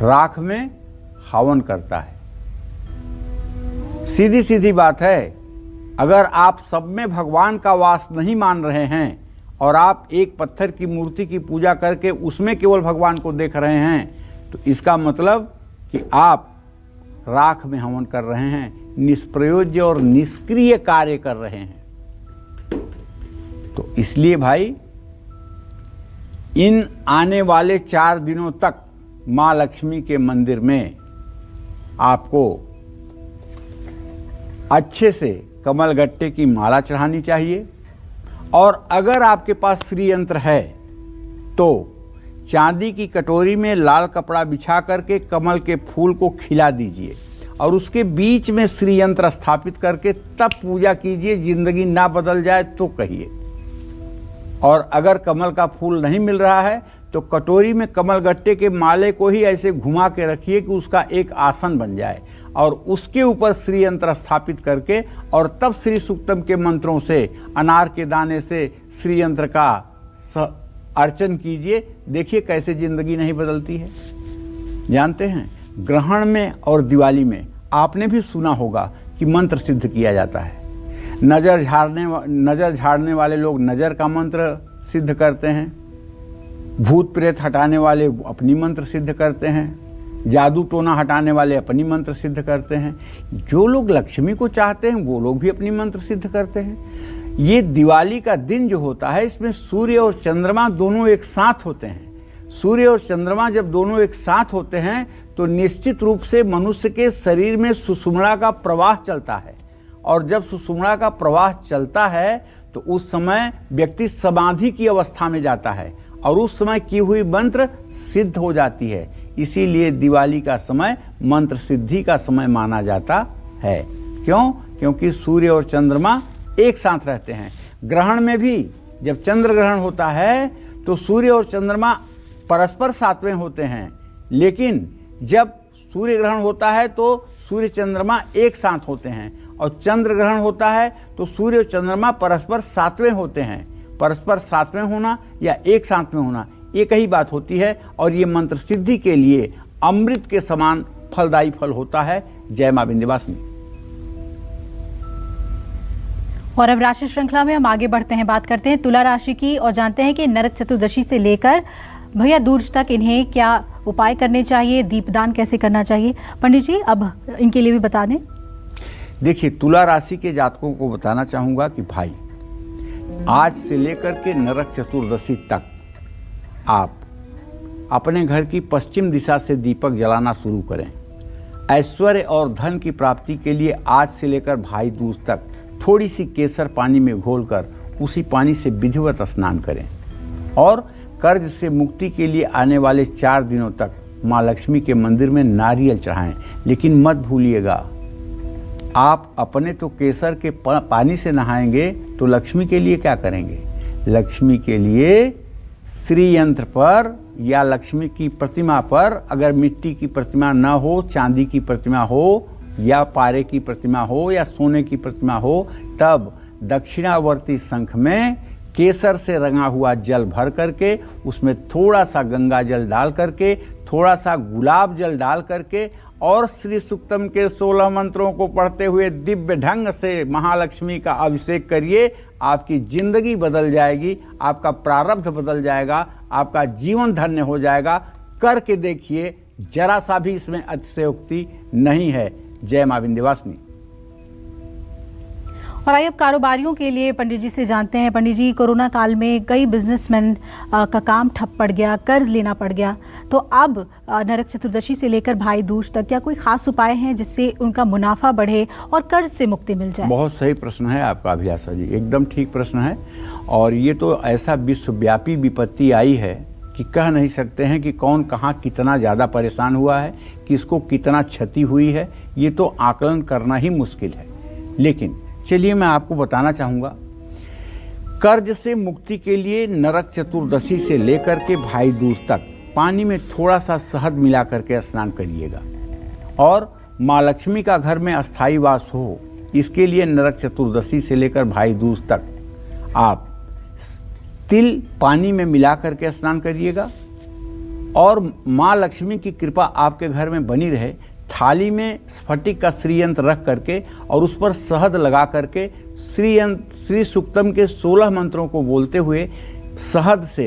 राख में हवन करता है। सीधी सीधी बात है, अगर आप सब में भगवान का वास नहीं मान रहे हैं और आप एक पत्थर की मूर्ति की पूजा करके उसमें केवल भगवान को देख रहे हैं तो इसका मतलब कि आप राख में हवन कर रहे हैं, निष्प्रयोज्य और निष्क्रिय कार्य कर रहे हैं। तो इसलिए भाई, इन आने वाले 4 दिनों तक माँ लक्ष्मी के मंदिर में आपको अच्छे से कमलगट्टे की माला चढ़ानी चाहिए और अगर आपके पास श्री यंत्र है तो चांदी की कटोरी में लाल कपड़ा बिछा करके कमल के फूल को खिला दीजिए और उसके बीच में श्री यंत्र स्थापित करके तब पूजा कीजिए। जिंदगी ना बदल जाए तो कहिए। और अगर कमल का फूल नहीं मिल रहा है तो कटोरी में कमलगट्टे के माले को ही ऐसे घुमा के रखिए कि उसका एक आसन बन जाए और उसके ऊपर श्री यंत्र स्थापित करके और तब श्री सूक्तम के मंत्रों से, अनार के दाने से श्री यंत्र का अर्चन कीजिए। देखिए कैसे जिंदगी नहीं बदलती है। जानते हैं, ग्रहण में और दिवाली में आपने भी सुना होगा कि मंत्र सिद्ध किया जाता है। नजर झाड़ने वाले लोग नजर का मंत्र सिद्ध करते हैं, भूत प्रेत हटाने वाले अपनी मंत्र सिद्ध करते हैं, जादू टोना हटाने वाले अपनी मंत्र सिद्ध करते हैं। जो लोग लक्ष्मी को चाहते हैं वो लोग भी अपनी मंत्र सिद्ध करते हैं। ये दिवाली का दिन जो होता है इसमें सूर्य और चंद्रमा दोनों एक साथ होते हैं। सूर्य और चंद्रमा जब दोनों एक साथ होते हैं तो निश्चित रूप से मनुष्य के शरीर में सुषुम्ना का प्रवाह चलता है, और जब सुषुम्ना का प्रवाह चलता है तो उस समय व्यक्ति समाधि की अवस्था में जाता है और उस समय की हुई मंत्र सिद्ध हो जाती है। इसीलिए दिवाली का समय मंत्र सिद्धि का समय माना जाता है। क्यों? क्योंकि सूर्य और चंद्रमा एक साथ रहते हैं। ग्रहण में भी जब चंद्र ग्रहण होता है तो सूर्य और चंद्रमा परस्पर सातवें होते हैं, लेकिन जब सूर्य ग्रहण होता है तो सूर्य चंद्रमा एक साथ होते हैं, और चंद्र ग्रहण होता है तो सूर्य और चंद्रमा परस्पर सातवें होते हैं। परस्पर सातवें होना या एक साथ में होना एक ही बात होती है, और ये मंत्र सिद्धि के लिए अमृत के समान फलदायी फल होता है। जय मां विंध्यवासिनी। और अब राशि श्रृंखला में हम आगे बढ़ते हैं, बात करते हैं तुला राशि की और जानते हैं कि नरक चतुर्दशी से लेकर भैया दूज तक इन्हें क्या उपाय करने चाहिए, दीपदान कैसे करना चाहिए। पंडित जी अब इनके लिए भी बता दें। देखिए, तुला राशि के जातकों को बताना चाहूंगा कि भाई आज से लेकर के नरक चतुर्दशी तक आप अपने घर की पश्चिम दिशा से दीपक जलाना शुरू करें। ऐश्वर्य और धन की प्राप्ति के लिए आज से लेकर भाई दूज तक थोड़ी सी केसर पानी में घोलकर उसी पानी से विधिवत स्नान करें, और कर्ज से मुक्ति के लिए आने वाले 4 दिनों तक माँ लक्ष्मी के मंदिर में नारियल चढ़ाएं। लेकिन मत भूलिएगा, आप अपने तो केसर के पानी से नहाएंगे तो लक्ष्मी के लिए क्या करेंगे? लक्ष्मी के लिए श्री यंत्र पर या लक्ष्मी की प्रतिमा पर, अगर मिट्टी की प्रतिमा न हो, चांदी की प्रतिमा हो या पारे की प्रतिमा हो या सोने की प्रतिमा हो, तब दक्षिणावर्ती शंख में केसर से रंगा हुआ जल भर करके उसमें थोड़ा सा गंगा जल डाल करके, थोड़ा सा गुलाब जल डाल करके और श्री सूक्तम के 16 मंत्रों को पढ़ते हुए दिव्य ढंग से महालक्ष्मी का अभिषेक करिए। आपकी जिंदगी बदल जाएगी, आपका प्रारब्ध बदल जाएगा, आपका जीवन धन्य हो जाएगा। करके देखिए, जरा सा भी इसमें अतिशयोक्ति नहीं है। जय मां विंध्यवासिनी। और आइए अब कारोबारियों के लिए पंडित जी से जानते हैं। पंडित जी, कोरोना काल में कई बिजनेसमैन का काम ठप पड़ गया, कर्ज लेना पड़ गया, तो अब नरक चतुर्दशी से लेकर भाई दूज तक क्या कोई खास उपाय हैं जिससे उनका मुनाफा बढ़े और कर्ज से मुक्ति मिल जाए? बहुत सही प्रश्न है आपका अभिलाषा जी, एकदम ठीक प्रश्न है। और ये तो ऐसा विश्वव्यापी विपत्ति आई है कि कह नहीं सकते हैं कि कौन कहाँ कितना ज़्यादा परेशान हुआ है, किसको कितना क्षति हुई है, ये तो आकलन करना ही मुश्किल है। लेकिन चलिए मैं आपको बताना चाहूँगा, कर्ज से मुक्ति के लिए नरक चतुर्दशी से लेकर के भाई दूज तक पानी में थोड़ा सा शहद मिला करके स्नान करिएगा, और माँ लक्ष्मी का घर में अस्थायी वास हो, इसके लिए नरक चतुर्दशी से लेकर भाई दूज तक आप तिल पानी में मिला करके स्नान करिएगा, और माँ लक्ष्मी की कृपा आपके घर में बनी रहे। थाली में स्फटिक का श्रीयंत्र रख करके और उस पर शहद लगा करके श्री सूक्तम के 16 मंत्रों को बोलते हुए शहद से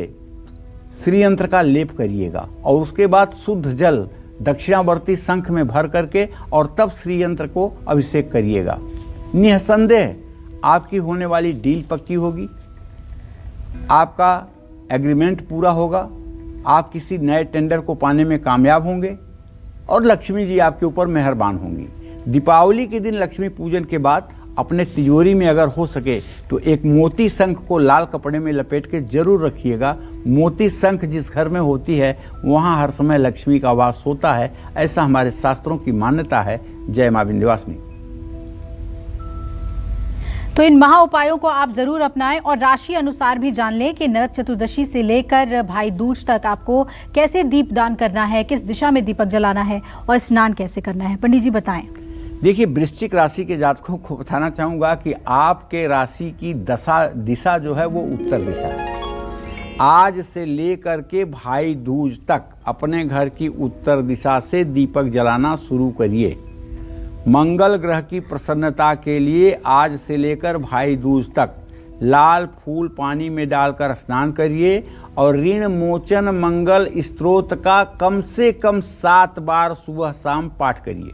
श्रीयंत्र का लेप करिएगा, और उसके बाद शुद्ध जल दक्षिणावर्ती शंख में भर करके और तब श्रीयंत्र को अभिषेक करिएगा। निसंदेह आपकी होने वाली डील पक्की होगी, आपका एग्रीमेंट पूरा होगा, आप किसी नए टेंडर को पाने में कामयाब होंगे और लक्ष्मी जी आपके ऊपर मेहरबान होंगी। दीपावली के दिन लक्ष्मी पूजन के बाद अपने तिजोरी में अगर हो सके तो एक मोती शंख को लाल कपड़े में लपेट के जरूर रखिएगा। मोती शंख जिस घर में होती है वहाँ हर समय लक्ष्मी का वास होता है, ऐसा हमारे शास्त्रों की मान्यता है। जय मां विंध्यवासिनी। तो इन महा उपायों को आप जरूर अपनाएं और राशि अनुसार भी जान लें कि नरक चतुर्दशी से लेकर भाई दूज तक आपको कैसे दीपदान करना है, किस दिशा में दीपक जलाना है और स्नान कैसे करना है। पंडित जी बताएं। देखिए, वृश्चिक राशि के जातकों को बताना चाहूंगा कि आपके राशि की दिशा जो है वो उत्तर दिशा है। आज से लेकर के भाई दूज तक अपने घर की उत्तर दिशा से दीपक जलाना शुरू करिए। मंगल ग्रह की प्रसन्नता के लिए आज से लेकर भाई दूज तक लाल फूल पानी में डालकर स्नान करिए और ऋण मोचन मंगल स्तोत्र का कम से कम 7 बार सुबह शाम पाठ करिए।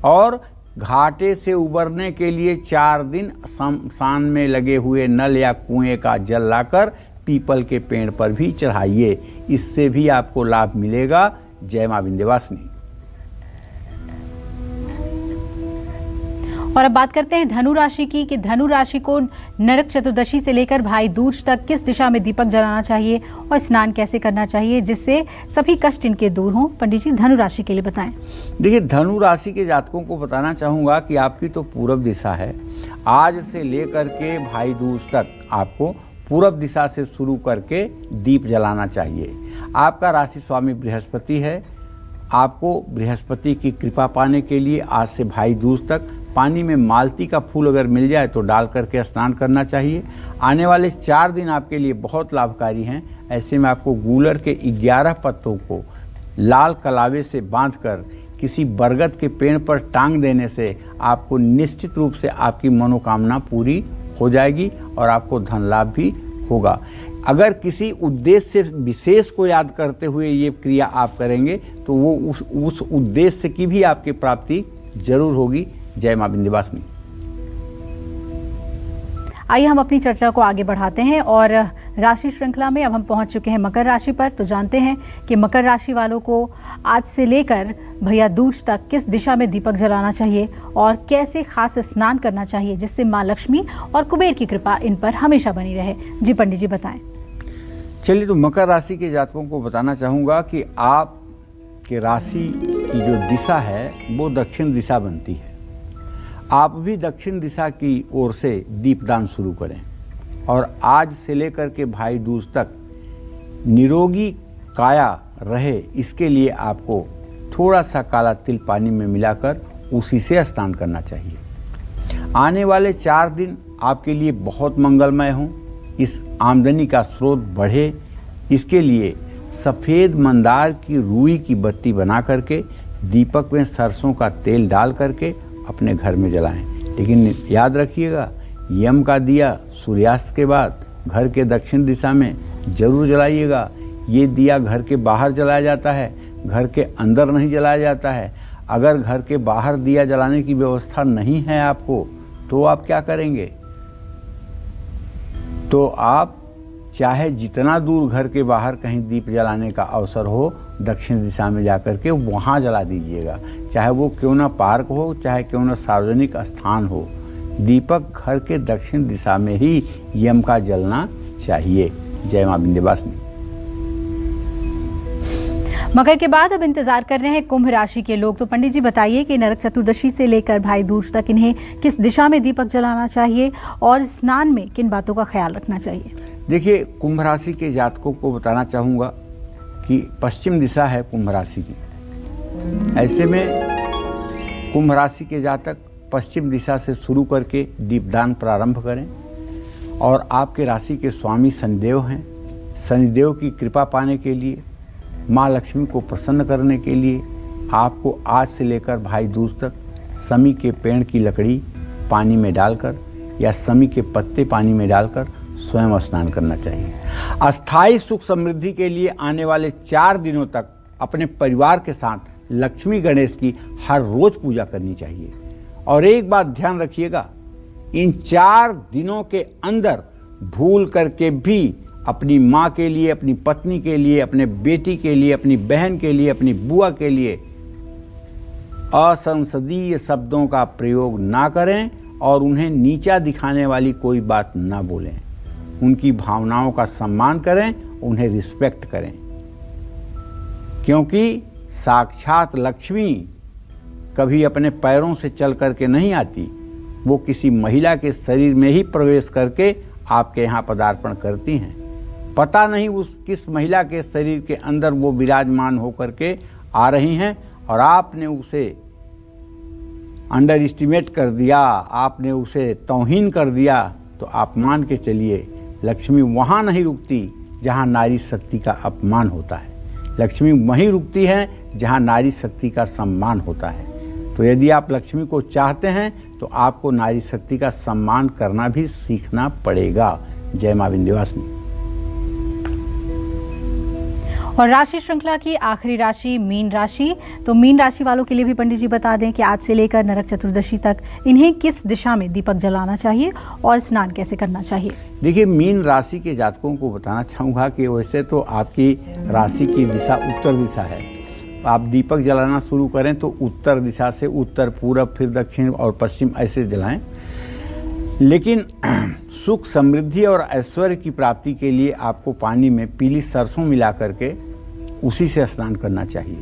और घाटे से उबरने के लिए 4 दिन शमशान में लगे हुए नल या कुएं का जल लाकर पीपल के पेड़ पर भी चढ़ाइए। इससे भी आपको लाभ मिलेगा। जय मां विंध्यवासिनी। और अब बात करते हैं धनु राशि की कि धनु राशि को नरक चतुर्दशी से लेकर भाई दूज तक किस दिशा में दीपक जलाना चाहिए और स्नान कैसे करना चाहिए जिससे सभी कष्ट इनके दूर हों। पंडित जी धनु राशि के लिए बताएं। देखिए, धनु राशि के जातकों को बताना चाहूँगा कि आपकी तो पूरब दिशा है। आज से लेकर के भाई दूज तक आपको पूरब दिशा से शुरू करके दीप जलाना चाहिए। आपका राशि स्वामी बृहस्पति है। आपको बृहस्पति की कृपा पाने के लिए आज से भाई दूज तक पानी में मालती का फूल अगर मिल जाए तो डाल करके स्नान करना चाहिए। आने वाले 4 दिन आपके लिए बहुत लाभकारी हैं। ऐसे में आपको गूलर के 11 पत्तों को लाल कलावे से बांधकर किसी बरगद के पेड़ पर टांग देने से आपको निश्चित रूप से आपकी मनोकामना पूरी हो जाएगी और आपको धन लाभ भी होगा। अगर किसी उद्देश्य विशेष को याद करते हुए ये क्रिया आप करेंगे तो वो उस उद्देश्य की भी आपकी प्राप्ति जरूर होगी। जय मां विंध्यवासिनी। आइए हम अपनी चर्चा को आगे बढ़ाते हैं और राशि श्रृंखला में अब हम पहुंच चुके हैं मकर राशि पर। तो जानते हैं कि मकर राशि वालों को आज से लेकर भैया दूज तक किस दिशा में दीपक जलाना चाहिए और कैसे खास स्नान करना चाहिए जिससे मां लक्ष्मी और कुबेर की कृपा इन पर हमेशा बनी रहे। जी पंडित जी बताएं। चलिए, तो मकर राशि के जातकों को बताना चाहूँगा कि आप के राशि की जो दिशा है वो दक्षिण दिशा बनती है। आप भी दक्षिण दिशा की ओर से दीपदान शुरू करें और आज से लेकर के भाई दूज तक निरोगी काया रहे, इसके लिए आपको थोड़ा सा काला तिल पानी में मिलाकर उसी से स्नान करना चाहिए। आने वाले 4 दिन आपके लिए बहुत मंगलमय हों। इस आमदनी का स्रोत बढ़े, इसके लिए सफ़ेद मंदार की रुई की बत्ती बना करके दीपक में सरसों का तेल डाल करके अपने घर में जलाएं। लेकिन याद रखिएगा, यम का दिया सूर्यास्त के बाद घर के दक्षिण दिशा में जरूर जलाइएगा। ये दिया घर के बाहर जलाया जाता है, घर के अंदर नहीं जलाया जाता है। अगर घर के बाहर दिया जलाने की व्यवस्था नहीं है आपको, तो आप क्या करेंगे? तो आप चाहे जितना दूर घर के बाहर कहीं दीप जलाने का अवसर हो, दक्षिण दिशा में जाकर के वहाँ जला दीजिएगा। चाहे वो क्यों ना पार्क हो, चाहे क्यों ना सार्वजनिक स्थान हो, दीपक घर के दक्षिण दिशा में ही यम का जलना चाहिए। जय मां विंध्यवासिनी। मकर के बाद अब इंतजार कर रहे हैं कुंभ राशि के लोग। तो पंडित जी बताइए कि नरक चतुर्दशी से लेकर भाई दूज तक इन्हें किस दिशा में दीपक जलाना चाहिए और स्नान में किन बातों का ख्याल रखना चाहिए। देखिए, कुंभ राशि के जातकों को बताना चाहूँगा कि पश्चिम दिशा है कुंभ राशि की। ऐसे में कुंभ राशि के जातक पश्चिम दिशा से शुरू करके दीपदान प्रारंभ करें। और आपके राशि के स्वामी शनिदेव हैं। शनिदेव की कृपा पाने के लिए, माँ लक्ष्मी को प्रसन्न करने के लिए आपको आज से लेकर भाई दूज तक समी के पेड़ की लकड़ी पानी में डालकर या समी के पत्ते पानी में डालकर स्वयं स्नान करना चाहिए। अस्थायी सुख समृद्धि के लिए आने वाले 4 दिनों तक अपने परिवार के साथ लक्ष्मी गणेश की हर रोज पूजा करनी चाहिए। और एक बात ध्यान रखिएगा, इन 4 दिनों के अंदर भूल करके भी अपनी माँ के लिए, अपनी पत्नी के लिए, अपने बेटी के लिए, अपनी बहन के लिए, अपनी बुआ के लिए असंसदीय शब्दों का प्रयोग ना करें और उन्हें नीचा दिखाने वाली कोई बात ना बोलें। उनकी भावनाओं का सम्मान करें, उन्हें रिस्पेक्ट करें, क्योंकि साक्षात लक्ष्मी कभी अपने पैरों से चल करके नहीं आती। वो किसी महिला के शरीर में ही प्रवेश करके आपके यहाँ पदार्पण करती हैं। पता नहीं उस किस महिला के शरीर के अंदर वो विराजमान होकर के आ रही हैं और आपने उसे अंडर एस्टिमेट कर दिया, आपने उसे तौहीन कर दिया। तो आप मान के चलिए, लक्ष्मी वहाँ नहीं रुकती जहाँ नारी शक्ति का अपमान होता है। लक्ष्मी वहीं रुकती है जहाँ नारी शक्ति का सम्मान होता है। तो यदि आप लक्ष्मी को चाहते हैं तो आपको नारी शक्ति का सम्मान करना भी सीखना पड़ेगा। जय मां विंध्यवासिनी। और राशि श्रृंखला की आखिरी राशि मीन राशि। तो मीन राशि वालों के लिए भी पंडित जी बता दें कि आज से लेकर नरक चतुर्दशी तक इन्हें किस दिशा में दीपक जलाना चाहिए और स्नान कैसे करना चाहिए। देखिए, मीन राशि के जातकों को बताना चाहूँगा कि वैसे तो आपकी राशि की दिशा उत्तर दिशा है। आप दीपक जलाना शुरू करें तो उत्तर दिशा से उत्तर, पूरब, फिर दक्षिण और पश्चिम ऐसे जलाएं। लेकिन सुख, समृद्धि और ऐश्वर्य की प्राप्ति के लिए आपको पानी में पीली सरसों मिला करके उसी से स्नान करना चाहिए।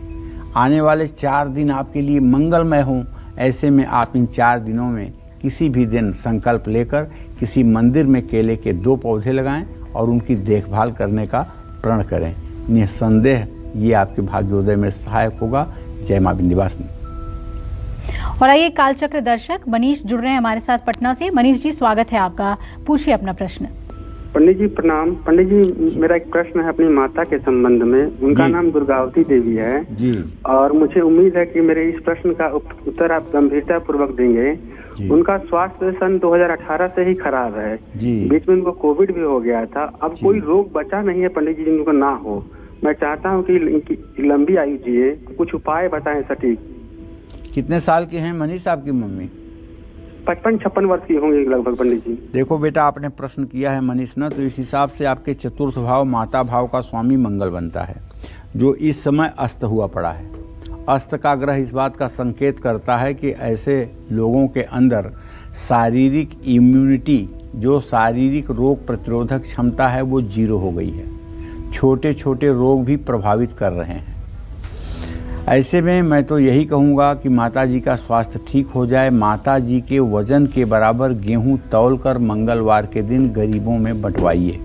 आने वाले 4 दिन आपके लिए मंगलमय हों, ऐसे में आप इन 4 दिनों में किसी भी दिन संकल्प लेकर किसी मंदिर में केले के 2 पौधे लगाएं और उनकी देखभाल करने का प्रण करें। निस्संदेह ये आपके भाग्योदय में सहायक होगा। जय मां विंध्यवासिनी। और आइए कालचक्र दर्शक मनीष जुड़ रहे हैं हमारे साथ पटना से। मनीष जी, स्वागत है आपका, पूछिए अपना प्रश्न। पंडित जी प्रणाम। पंडित जी, मेरा एक प्रश्न है अपनी माता के संबंध में। उनका नाम दुर्गावती देवी है जी। और मुझे उम्मीद है कि मेरे इस प्रश्न का उत्तर आप गंभीरता पूर्वक देंगे। उनका स्वास्थ्य सन 2018 से ही खराब है जी। बीच में उनको कोविड भी हो गया था। अब कोई रोग बचा नहीं है पंडित जी जिनको ना हो। मैं चाहता हूँ कि इनकी लंबी आयु जिए, कुछ उपाय बताएं सटीक। कितने साल के हैं मनीष आपकी मम्मी? 55-56 वर्ष की होंगी लगभग पंडित जी। देखो बेटा, आपने प्रश्न किया है मनीष ना, तो इस हिसाब से आपके चतुर्थ भाव माता भाव का स्वामी मंगल बनता है, जो इस समय अस्त हुआ पड़ा है। अस्त का ग्रह इस बात का संकेत करता है कि ऐसे लोगों के अंदर शारीरिक इम्यूनिटी, जो शारीरिक रोग प्रतिरोधक क्षमता है, वो 0 हो गई है। छोटे छोटे रोग भी प्रभावित कर रहे हैं। ऐसे में मैं तो यही कहूँगा कि माताजी का स्वास्थ्य ठीक हो जाए। माताजी के वजन के बराबर गेहूँ तौलकर मंगलवार के दिन गरीबों में बंटवाइए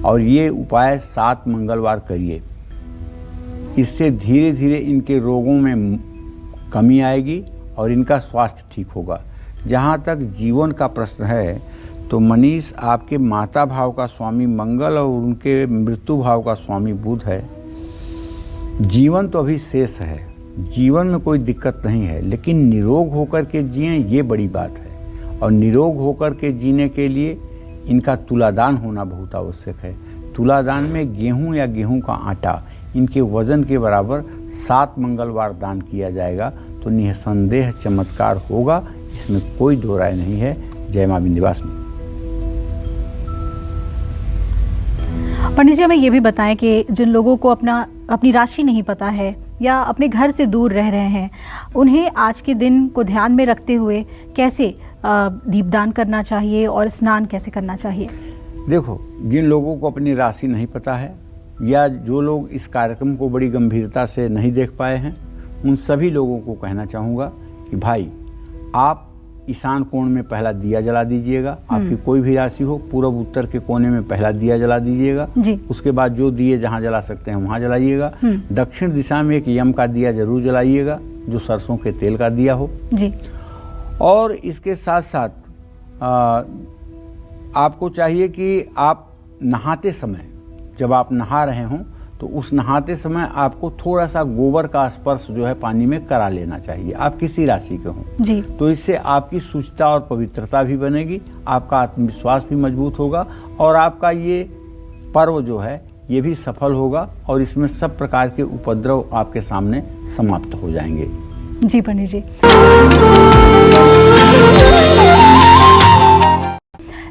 और ये उपाय 7 मंगलवार करिए। इससे धीरे धीरे इनके रोगों में कमी आएगी और इनका स्वास्थ्य ठीक होगा। जहाँ तक जीवन का प्रश्न है तो मनीष, आपके माता भाव का स्वामी मंगल और उनके मृत्यु भाव का स्वामी बुध है। जीवन तो अभी शेष है, जीवन में कोई दिक्कत नहीं है, लेकिन निरोग होकर के जिएं, ये बड़ी बात है। और निरोग होकर के जीने के लिए इनका तुलादान होना बहुत आवश्यक है। तुलादान में गेहूं या गेहूं का आटा इनके वजन के बराबर 7 मंगलवार दान किया जाएगा तो निसंदेह चमत्कार होगा, इसमें कोई दो राय नहीं है। जय मां विंध्यवासिनी। पंडित जी, हमें ये भी बताएं कि जिन लोगों को अपनी राशि नहीं पता है या अपने घर से दूर रह रहे हैं, उन्हें आज के दिन को ध्यान में रखते हुए कैसे दीपदान करना चाहिए और स्नान कैसे करना चाहिए? देखो, जिन लोगों को अपनी राशि नहीं पता है या जो लोग इस कार्यक्रम को बड़ी गंभीरता से नहीं देख पाए हैं, उन सभी लोगों को कहना चाहूँगा कि भाई, आप ईशान कोण में पहला दिया जला दीजिएगा। आपकी कोई भी राशि हो, पूर्व उत्तर के कोने में पहला दिया जला दीजिएगा। उसके बाद जो दिए जहाँ जला सकते हैं वहाँ जलाइएगा। दक्षिण दिशा में एक यम का दिया जरूर जलाइएगा, जो सरसों के तेल का दिया हो जी। और इसके साथ साथ आपको चाहिए कि आप नहाते समय, जब आप नहा रहे हों, तो उस नहाते समय आपको थोड़ा सा गोबर का स्पर्श जो है पानी में करा लेना चाहिए। आप किसी राशि के हों जी, तो इससे आपकी शुचिता और पवित्रता भी बनेगी, आपका आत्मविश्वास भी मजबूत होगा और आपका ये पर्व जो है ये भी सफल होगा और इसमें सब प्रकार के उपद्रव आपके सामने समाप्त हो जाएंगे। जी पंडित जी।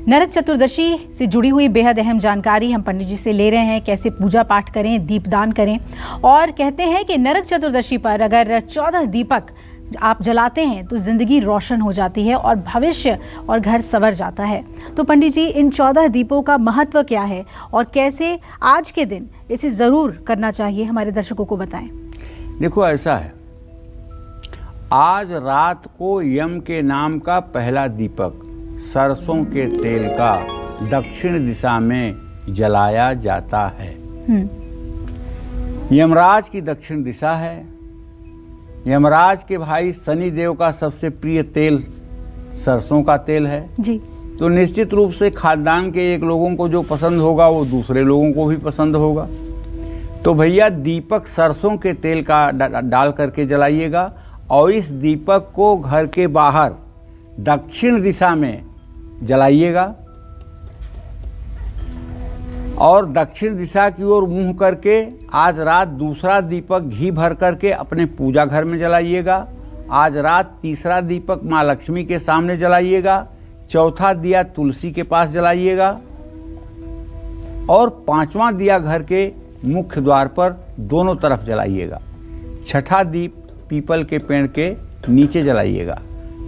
नरक चतुर्दशी से जुड़ी हुई बेहद अहम जानकारी हम पंडित जी से ले रहे हैं, कैसे पूजा पाठ करें, दीपदान करें। और कहते हैं कि नरक चतुर्दशी पर अगर 14 दीपक आप जलाते हैं तो जिंदगी रोशन हो जाती है और भविष्य और घर संवर जाता है। तो पंडित जी, इन 14 दीपों का महत्व क्या है और कैसे आज के दिन इसे ज़रूर करना चाहिए, हमारे दर्शकों को बताएं। देखो, ऐसा है, आज रात को यम के नाम का पहला दीपक सरसों के तेल का दक्षिण दिशा में जलाया जाता है। यमराज की दक्षिण दिशा है। यमराज के भाई शनि देव का सबसे प्रिय तेल सरसों का तेल है जी। तो निश्चित रूप से खानदान के एक लोगों को जो पसंद होगा वो दूसरे लोगों को भी पसंद होगा। तो भैया, दीपक सरसों के तेल का डाल करके जलाइएगा और इस दीपक को घर के बाहर दक्षिण दिशा में जलाइएगा और दक्षिण दिशा की ओर मुंह करके आज रात दूसरा दीपक घी भर करके अपने पूजा घर में जलाइएगा। आज रात तीसरा दीपक माँ लक्ष्मी के सामने जलाइएगा। चौथा दिया तुलसी के पास जलाइएगा और पांचवा दिया घर के मुख्य द्वार पर दोनों तरफ जलाइएगा। छठा दीप पीपल के पेड़ के नीचे जलाइएगा।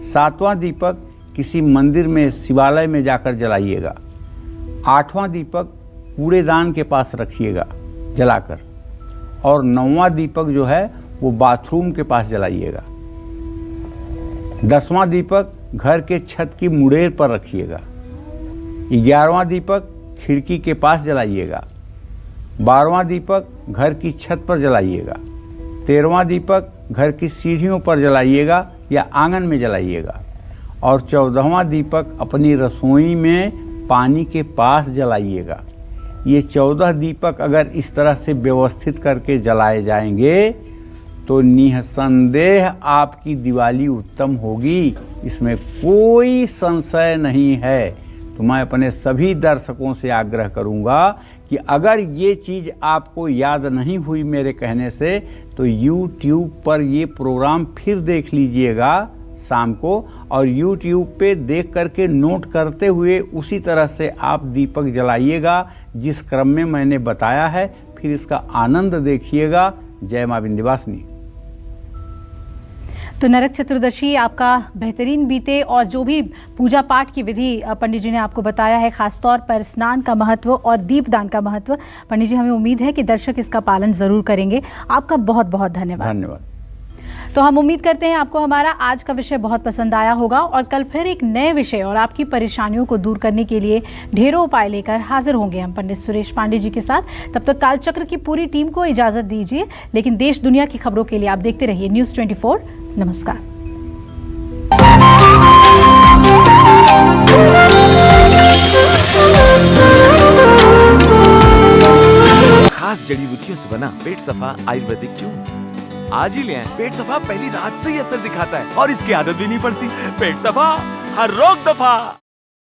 सातवां दीपक किसी मंदिर में शिवालय में जाकर जलाइएगा। आठवां दीपक कूड़ेदान के पास रखिएगा जलाकर और नौवां दीपक जो है वो बाथरूम के पास जलाइएगा। 10वां दीपक घर के छत की मुड़ेर पर रखिएगा। 11वां दीपक खिड़की के पास जलाइएगा। 12वां दीपक घर की छत पर जलाइएगा। 13वां दीपक घर की सीढ़ियों पर जलाइएगा या आंगन में जलाइएगा और 14वां दीपक अपनी रसोई में पानी के पास जलाइएगा। ये 14 दीपक अगर इस तरह से व्यवस्थित करके जलाए जाएंगे तो निसंदेह आपकी दिवाली उत्तम होगी, इसमें कोई संशय नहीं है। तो मैं अपने सभी दर्शकों से आग्रह करूंगा कि अगर ये चीज़ आपको याद नहीं हुई मेरे कहने से तो YouTube पर ये प्रोग्राम फिर देख लीजिएगा शाम को और YouTube पे देख करके नोट करते हुए उसी तरह से आप दीपक जलाइएगा जिस क्रम में मैंने बताया है। फिर इसका आनंद देखिएगा। जय मां विंध्यवासिनी। तो नरक चतुर्दशी आपका बेहतरीन बीते और जो भी पूजा पाठ की विधि पंडित जी ने आपको बताया है, खासतौर पर स्नान का महत्व और दीपदान का महत्व, पंडित जी हमें उम्मीद है कि दर्शक इसका पालन जरूर करेंगे। आपका बहुत बहुत धन्यवाद। तो हम उम्मीद करते हैं आपको हमारा आज का विषय बहुत पसंद आया होगा और कल फिर एक नए विषय और आपकी परेशानियों को दूर करने के लिए ढेरों उपाय लेकर हाजिर होंगे हम पंडित सुरेश पांडे जी के साथ। तब तक कालचक्र की पूरी टीम को इजाजत दीजिए, लेकिन देश दुनिया की खबरों के लिए आप देखते रहिए News 24। नमस्कार। खास जड़ी बूटियों से बना पेट सफा आयुर्वेदिक चूर्ण आज ही ले आएं। पेट सफा पहली रात से ही असर दिखाता है और इसकी आदत भी नहीं पड़ती। पेट सफा हर रोग दफा।